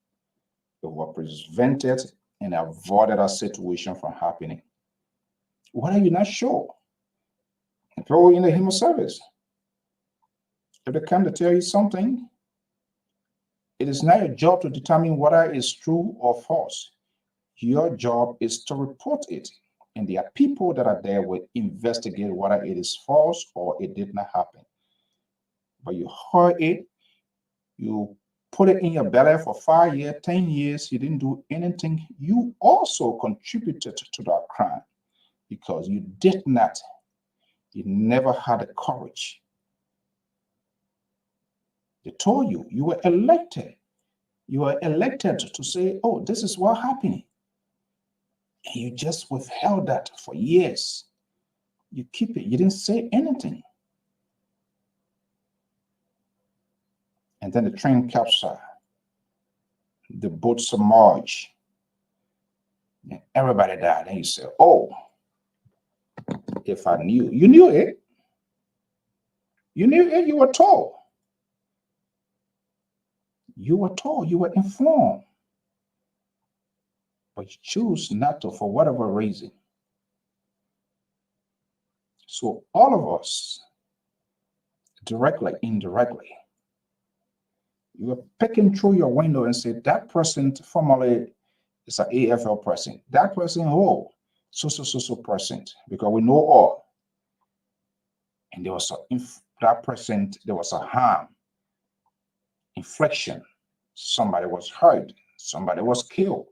it will prevent it and avoided a situation from happening. What are you not sure? Employee in the human service, if they come to tell you something, it is not your job to determine whether it's true or false. Your job is to report it. And there are people that are there will investigate whether it is false or it did not happen. But you heard it, you put it in your belly for 5 years, 10 years, you didn't do anything. You also contributed to that crime because you never had the courage. They told you, you were elected. You were elected to say, oh, this is what happened. And you just withheld that for years. You keep it. You didn't say anything. And then the train capsized. The boat submerged. And everybody died. And you say, oh, if I knew. You knew it. You knew it. You were told. You were told. You were informed. But you choose not to for whatever reason. So all of us, directly, indirectly, you are picking through your window and say, that person formerly is an AFL person. That person, oh, so person, because we know all. And there was that person, there was a harm, infliction. Somebody was hurt. Somebody was killed.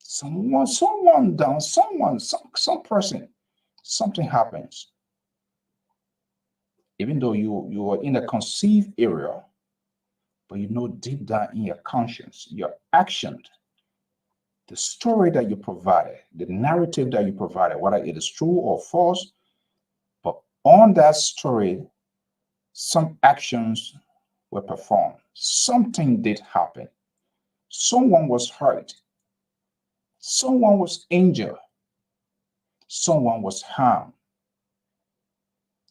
Someone down, some person, something happens. Even though you were in a conceived area, but you know deep down in your conscience, your actions, the story that you provided, the narrative that you provided, whether it is true or false, but on that story, some actions were performed. Something did happen. Someone was hurt. Someone was injured. Someone was harmed.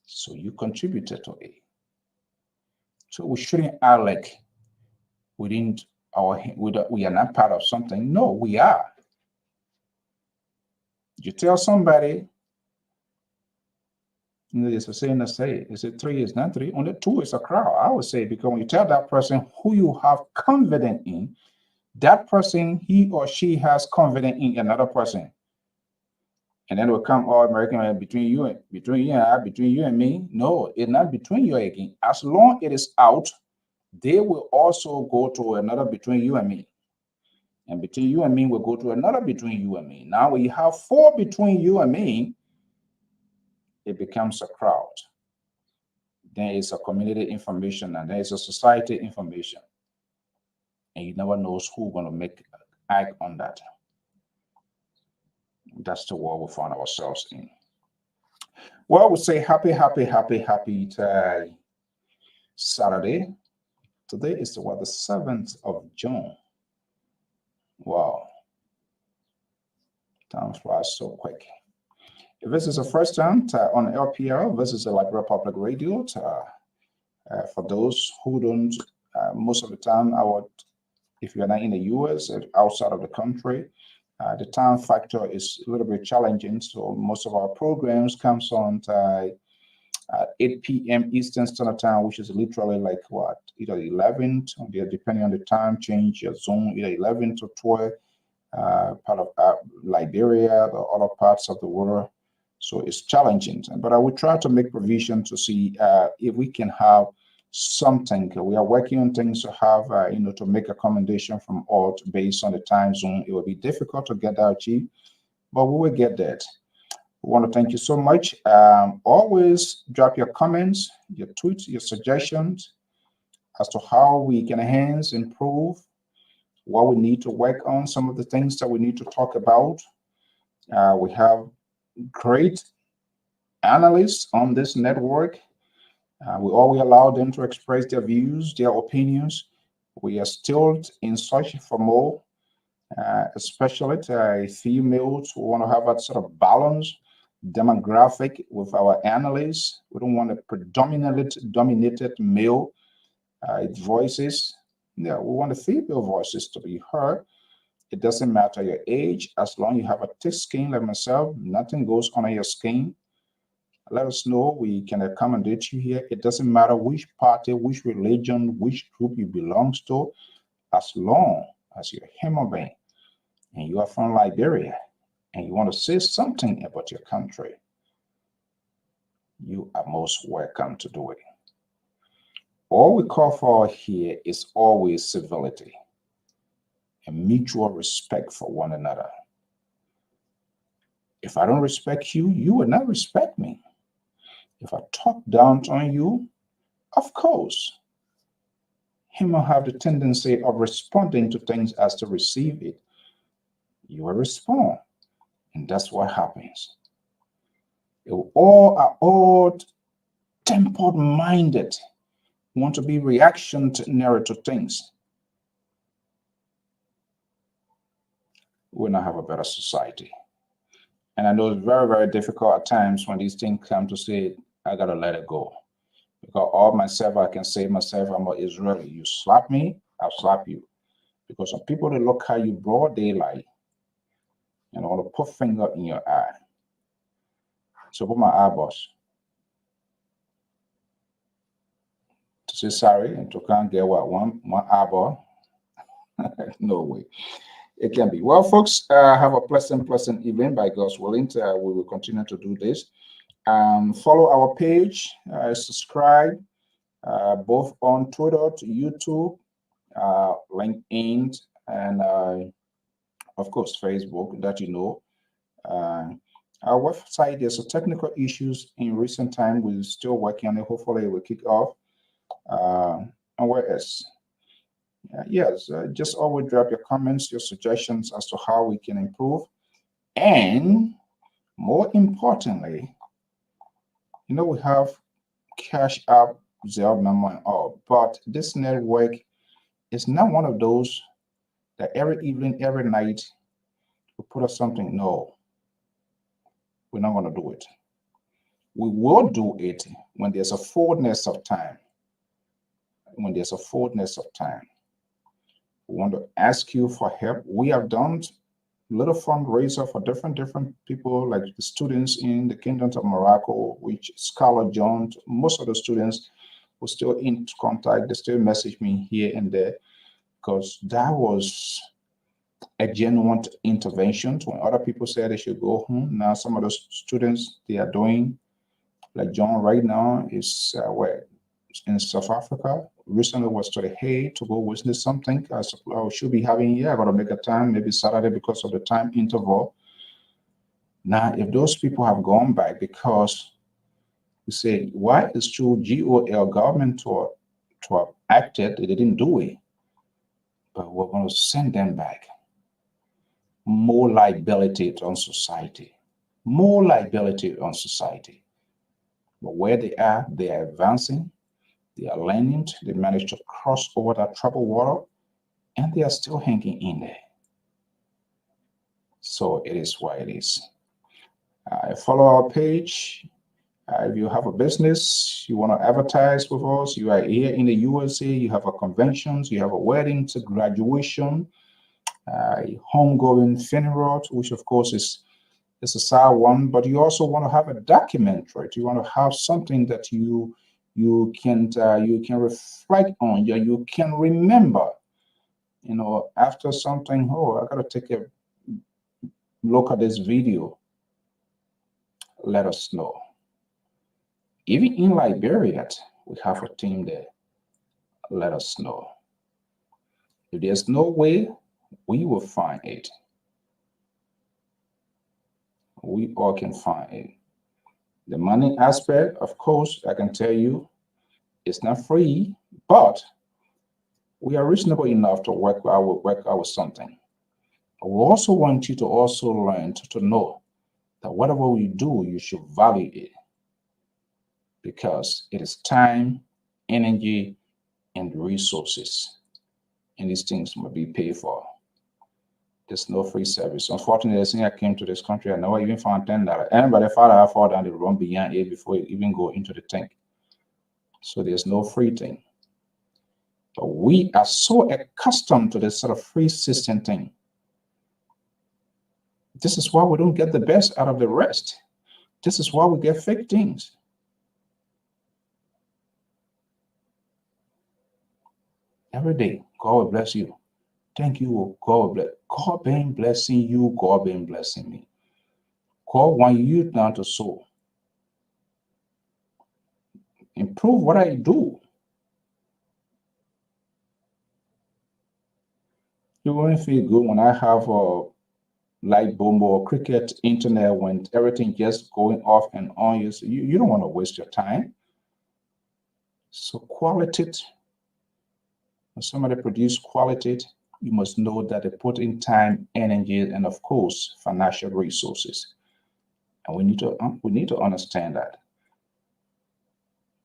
So you contributed to it. So we shouldn't act like we are not part of something. No, we are. You tell somebody You know, there's a saying that say, is it 3 is not 3, only 2 is a crowd. I would say, because when you tell that person who you have confidence in, that person, he or she has confidence in another person. And then it will come all American between you and I, between you and me. No, it's not between you again. As long as it is out, they will also go to another between you and me. And between you and me will go to another between you and me. Now when you have 4 between you and me, it becomes a crowd. Then it's a community information, and then it's a society information. And you never knows who's going to make act on that. That's the world we find ourselves in. Well, we say happy Saturday. Today is the 7th of June. Wow. Time flies so quick. If this is the first time on LPR, this is the Liberia Public Radio. For those who don't, most of the time, if you're not in the US or outside of the country, the time factor is a little bit challenging. So most of our programs comes on at 8 p.m. Eastern Standard Time, which is literally like what, either 11, depending on the time change, your zone, either 11 to 12, part of Liberia or other parts of the world. So it's challenging, but I will try to make provision to see if we can have something. We are working on things to have, to make accommodation from all based on the time zone. It will be difficult to get that achieved, but we will get that. We want to thank you so much. Always drop your comments, your tweets, your suggestions as to how we can enhance, improve, what we need to work on, some of the things that we need to talk about. We have great analysts on this network. We always allow them to express their views, their opinions. We are still in search for more, especially females who want to have that sort of balance demographic with our analysts. We don't want a predominantly dominated male voices. Yeah, we want the female voices to be heard. It doesn't matter your age, as long as you have a thick skin like myself, nothing goes on your skin. Let us know. We can accommodate you here. It doesn't matter which party, which religion, which group you belong to, as long as you're a human being and you are from Liberia and you want to say something about your country, you are most welcome to do it. All we call for here is always civility and mutual respect for one another. If I don't respect you, you will not respect me. If I talk down on you, of course, him will have the tendency of responding to things as to receive it. You will respond, and that's what happens. You all are all tempered-minded, want to be reactionary to things. We'll not have a better society. And I know it's very, very difficult at times when these things come to say, I gotta let it go. Because all myself, I can say myself, I'm an Israeli. You slap me, I'll slap you. Because some people, they look at you broad daylight and want to put finger in your eye. So put my eyeballs to say sorry and to can't get what one eyeball. No way. It can be. Well, folks, have a pleasant evening by God's willing. We will continue to do this. Follow our page, subscribe, both on Twitter, to YouTube, LinkedIn, and of course, Facebook, that you know. Our website, there's some technical issues in recent time. We're still working on it. Hopefully, it will kick off. And where else? Yes, just always drop your comments, your suggestions as to how we can improve. And more importantly, we have Cash App, Zelle number, and all. But this network is not one of those that every evening, every night, we put up something. No, we're not going to do it. We will do it when there's a fullness of time. When there's a fullness of time. We want to ask you for help. We have done little fundraiser for different people, like the students in the Kingdom of Morocco, which Scholar John, most of the students were still in contact. They still message me here and there, because that was a genuine intervention. When other people said they should go home, now some of the students, they are doing, like John right now is where in South Africa. Recently was to The Hague to go witness something. I should be having here. I got to make a time, maybe Saturday, because of the time interval. Now, if those people have gone back, because you say, why is true GOL government to have acted, they didn't do it, but we're going to send them back. More liability on society, more liability on society. But where they are advancing, they are learning, they managed to cross over that troubled water, and they are still hanging in there. So it is what it is. Follow our page. If you have a business, you want to advertise with us, you are here in the USA, you have a conventions, you have a wedding, a graduation, homegoing funeral, which of course is a sad one, but you also want to have a documentary. You want to have something that you can reflect on, you can remember. After something, I gotta take a look at this video. Let us know. Even in Liberia, we have a team there. Let us know. If there's no way, we will find it. We all can find it. The money aspect, of course, I can tell you, it's not free, but we are reasonable enough to work out with something. We also want you to also learn to know that whatever we do, you should value it, because it is time, energy, and resources, and these things must be paid for. There's no free service. Unfortunately, since I came to this country, I never even found $10. Anybody thought I fall down, they run beyond it before you even go into the tank. So there's no free thing. But we are so accustomed to this sort of free system thing. This is why we don't get the best out of the rest. This is why we get fake things. Every day, God will bless you. Thank you, God will bless. God been blessing you, God been blessing me. God want you now to sow. Improve what I do. You won't feel good when I have a light bulb or cricket internet, when everything just going off and on. You don't want to waste your time. So quality, when somebody produce quality, you must know that they put in time, energy, and of course, financial resources. And we need to understand that.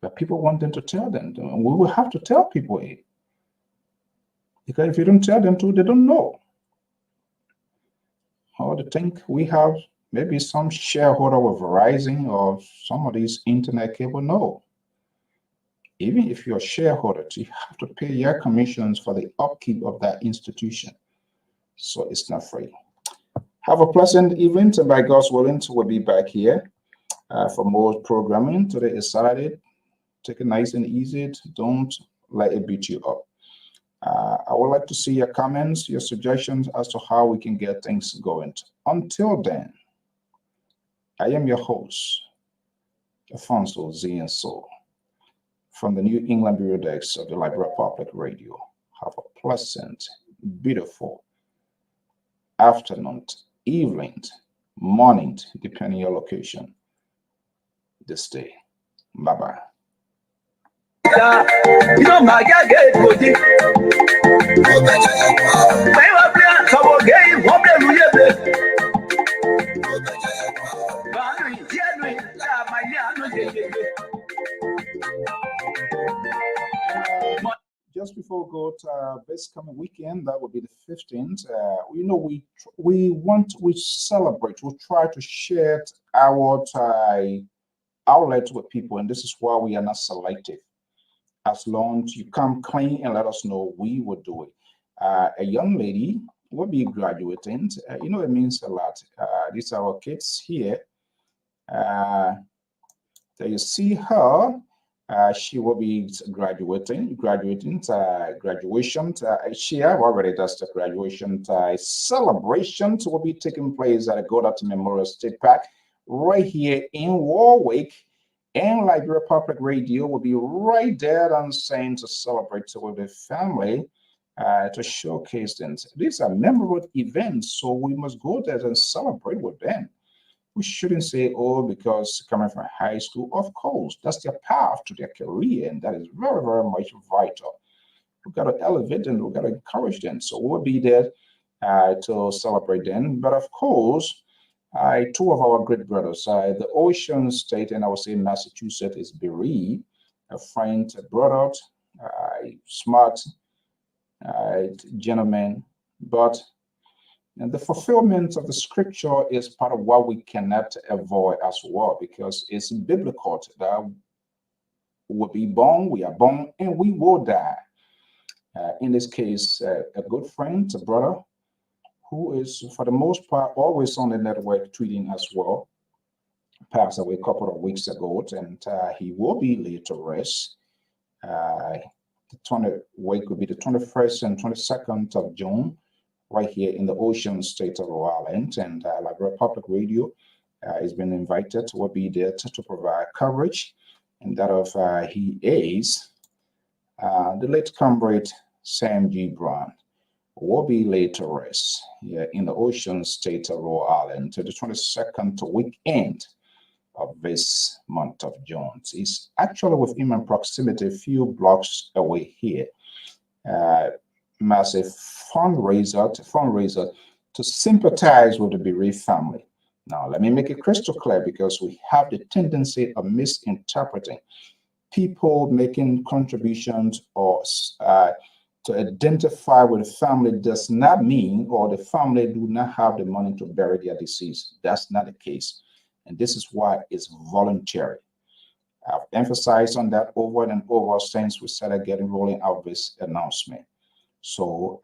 But people want them to tell them, and we will have to tell people it. Because if you don't tell them to, they don't know. Or they think we have maybe some shareholder with Verizon or some of these internet cable. No. Even if you're a shareholder, you have to pay your commissions for the upkeep of that institution. So it's not free. Have a pleasant evening, and by God's willing, we'll be back here for more programming. Today is Saturday. Take it nice and easy. Don't let it beat you up. I would like to see your comments, your suggestions as to how we can get things going. Until then, I am your host, Alfonso Z and Soul, from the New England Bureau Desk of the Liberia Public Radio. Have a pleasant, beautiful afternoon, evening, morning, depending on your location this day. Bye-bye. Just before we go to this coming weekend, that will be the 15th. We celebrate, we try to share our outlet with people, and this is why we are not selective. As long as you come clean and let us know, we will do it. A young lady will be graduating. You know, it means a lot. These are our kids here. So you see her. She will be graduation. She have already does the graduation celebrations will be taking place at the Goddard Memorial State Park right here in Warwick. And Liberia Public Radio will be right there on scene to celebrate with the family, to showcase them. These are memorable events, so we must go there and celebrate with them. We shouldn't say, oh, because coming from high school, of course, that's their path to their career, and that is very, very much vital. We've got to elevate them, we've got to encourage them. So we'll be there to celebrate them. But of course, two of our great brothers, the Ocean State, and I would say Massachusetts, is bereaved. A friend, a brother, smart gentleman, but and the fulfillment of the scripture is part of what we cannot avoid as well, because it's biblical that we be born, we are born, and we will die. In this case, a good friend, a brother, who is, for the most part, always on the network tweeting as well, passed away a couple of weeks ago, and he will be laid to rest. The week will be the 21st and 22nd of June, right here in the Ocean State of Rhode Island. And Liberia Public Radio has been invited to be there to provide coverage. And that of he is the late comrade Sam G. Brown will be laid to rest here in the Ocean State of Rhode Island to the 22nd weekend of this month of June. It's actually within my proximity, a few blocks away here. Massive fundraiser to sympathize with the bereaved family. Now, let me make it crystal clear, because we have the tendency of misinterpreting people making contributions or to identify with the family does not mean, or the family do not have the money to bury their deceased. That's not the case. And this is why it's voluntary. I've emphasized on that over and over since we started getting rolling out this announcement. So,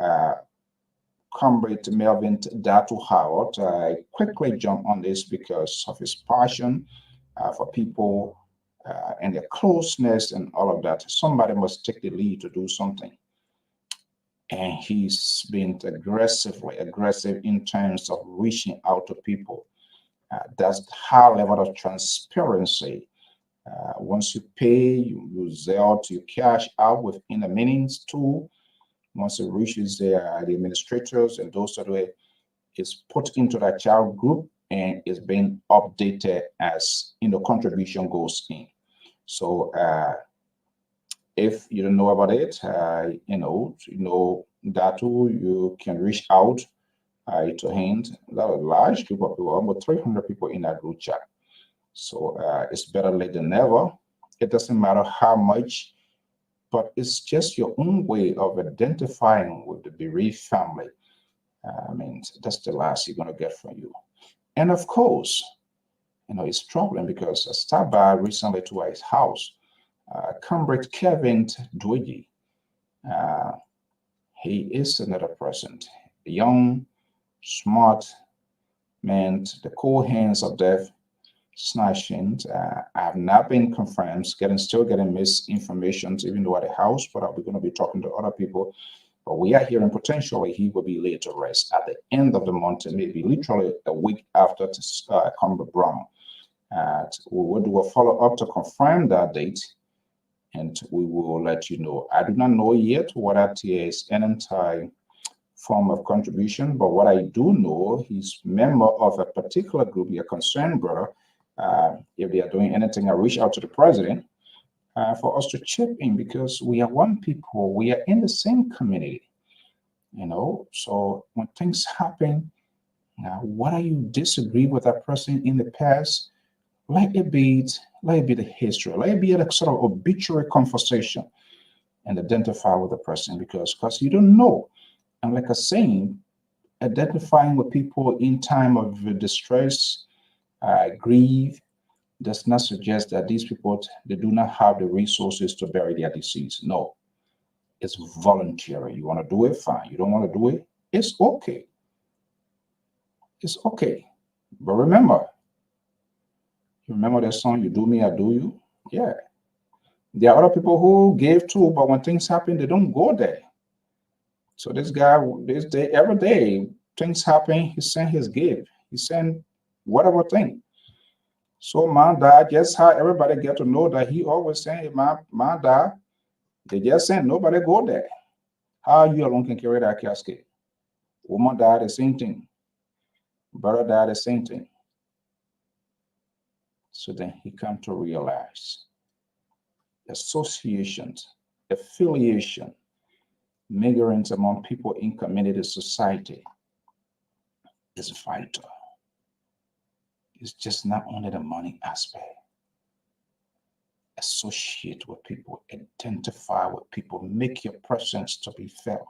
Comrade Melvin Datu Howard quickly jumped on this because of his passion for people and their closeness and all of that. Somebody must take the lead to do something. And he's been aggressive in terms of reaching out to people. That's the high level of transparency. Once you pay, you Zelle, you cash out within a minute, too. Once it reaches the administrators and those that way, it's put into that child group and is being updated as contribution goes in. So if you don't know about it, that too, you can reach out to him. That a large group of people, almost 300 people in that group chat. So it's better late than never. It doesn't matter how much, but it's just your own way of identifying with the bereaved family. I mean, that's the last you're going to get from you. And of course, it's troubling because I stopped by recently to his house. Comrade Kevin Dweji, he is another person, a young, smart man, the cool hands of death, snatching. I have not been confirmed, still getting misinformation, even though at the house, but we're going to be talking to other people. But we are hearing potentially he will be laid to rest at the end of the month, and maybe literally a week after Comrade Brown. We will do a follow-up to confirm that date, and we will let you know. I do not know yet what that is, an entire form of contribution, but what I do know, he's member of a particular group, a concerned brother. If they are doing anything, I reach out to the president for us to chip in, because we are one people, we are in the same community, so when things happen, whether you disagree with that person in the past, let it be the history, let it be a sort of obituary conversation, and identify with the person, because you don't know. And like I was saying, identifying with people in time of distress, grief, does not suggest that these people, they do not have the resources to bury their deceased. No, it's voluntary. You want to do it, fine. You don't want to do it, It's okay. It's okay. But remember that song, You Do Me, I Do You? Yeah. There are other people who gave too, but when things happen, they don't go there. So this guy, this day, every day, things happen, he sent his gift. He sent whatever thing. So my dad, just how everybody get to know that he always saying, my dad, they just saying nobody go there. How you alone can carry that casket? Woman died, the same thing. Brother died, the same thing. So then he come to realize associations, affiliation, migrants among people in community society is vital. It's just not only the money aspect. Associate with people, identify with people, make your presence to be felt.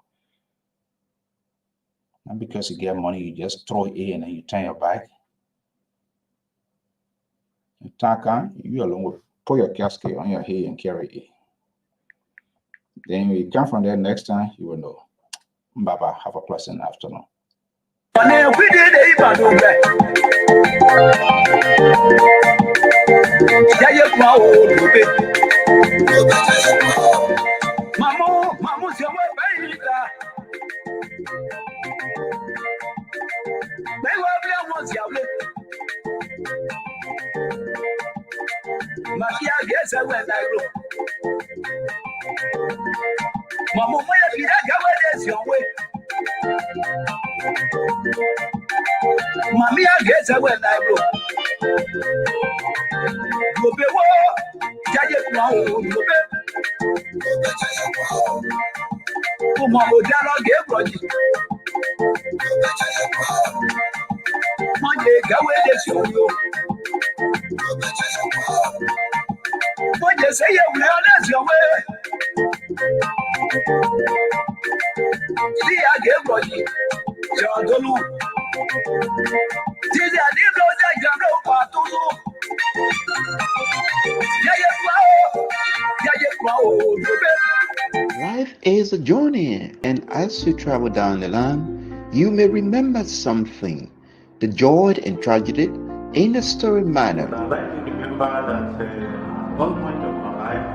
Not because you get money, you just throw it in and you turn your back. You alone will put your casket on your head and carry it. Then when you come from there next time, you will know. Baba, have a pleasant afternoon. Mommy, I guess I went I broke. You be wo, Jaya Brown, you be. Oh, Mamma, Jalo gave Roger. Monday, go away, this you. What you say, you will that's your way. See, I gave Roger. John Dolu. Did I didn't know that you know what to do? Life is a journey, and as you travel down the line, you may remember something, the joy and tragedy in a story manner. I'd like to remember that at one point of my life,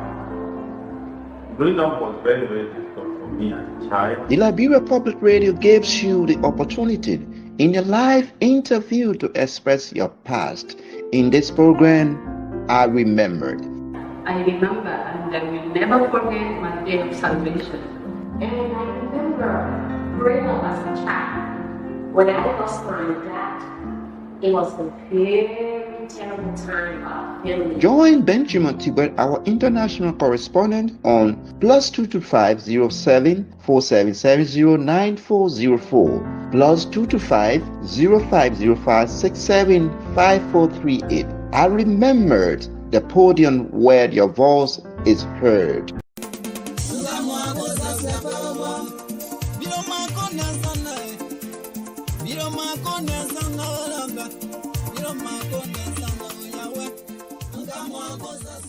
growing up was very, very difficult for me as a child. The Liberia Public Radio gives you the opportunity in a live interview to express your past. In this program, I Remembered. I remember, and I will never forget my day of salvation. And I remember growing up as a child, when I lost my dad, it was a very terrible time of healing. Join Benjamin Tibet, our international correspondent, on +225 07 4770 9404, +225 0505 67 5438. I Remembered, the podium where your voice is heard.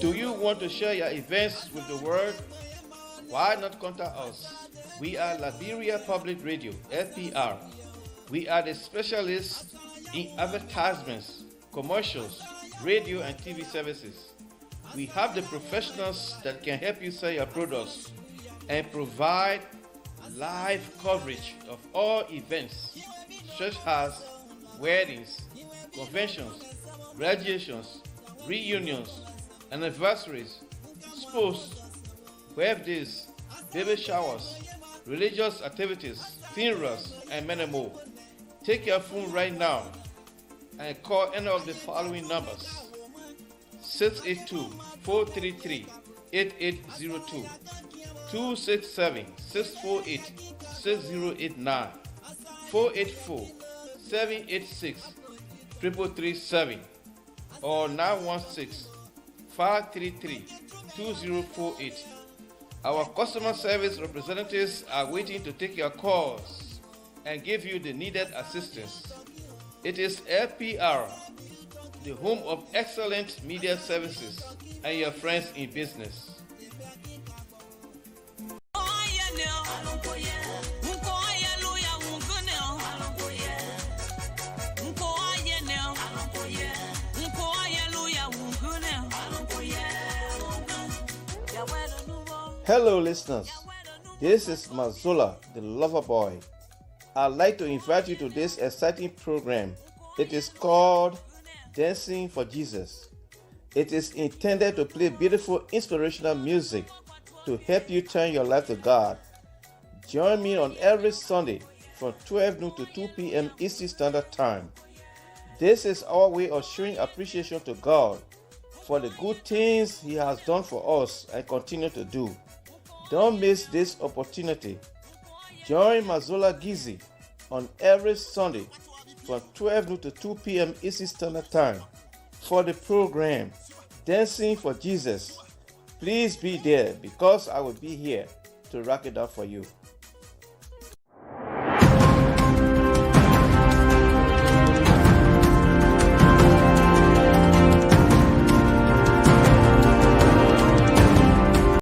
Do you want to share your events with the world? Why not contact us? We are Liberia Public Radio, LPR. We are the specialists in advertisements, commercials, radio and TV services. We have the professionals that can help you sell your products and provide live coverage of all events such as weddings, conventions, graduations, reunions, anniversaries, sports, birthdays, baby showers, religious activities, funerals, and many more. Take your phone right now and call any of the following numbers: 682-433-8802, 267-648-6089, 484-786-3337, or 916-533-2048. Our customer service representatives are waiting to take your calls and give you the needed assistance. It is LPR, the home of excellent media services and your friends in business. Hello, listeners. This is Mazola, the lover boy. I'd like to invite you to this exciting program. It is called Dancing for Jesus. It is intended to play beautiful, inspirational music to help you turn your life to God. Join me on every Sunday from 12 noon to 2 p.m. Eastern Standard Time. This is our way of showing appreciation to God for the good things He has done for us and continue to do. Don't miss this opportunity. Join Mazola Gizzi on every Sunday from 12 noon to 2 p.m. Eastern Standard Time for the program Dancing for Jesus. Please be there because I will be here to rock it up for you.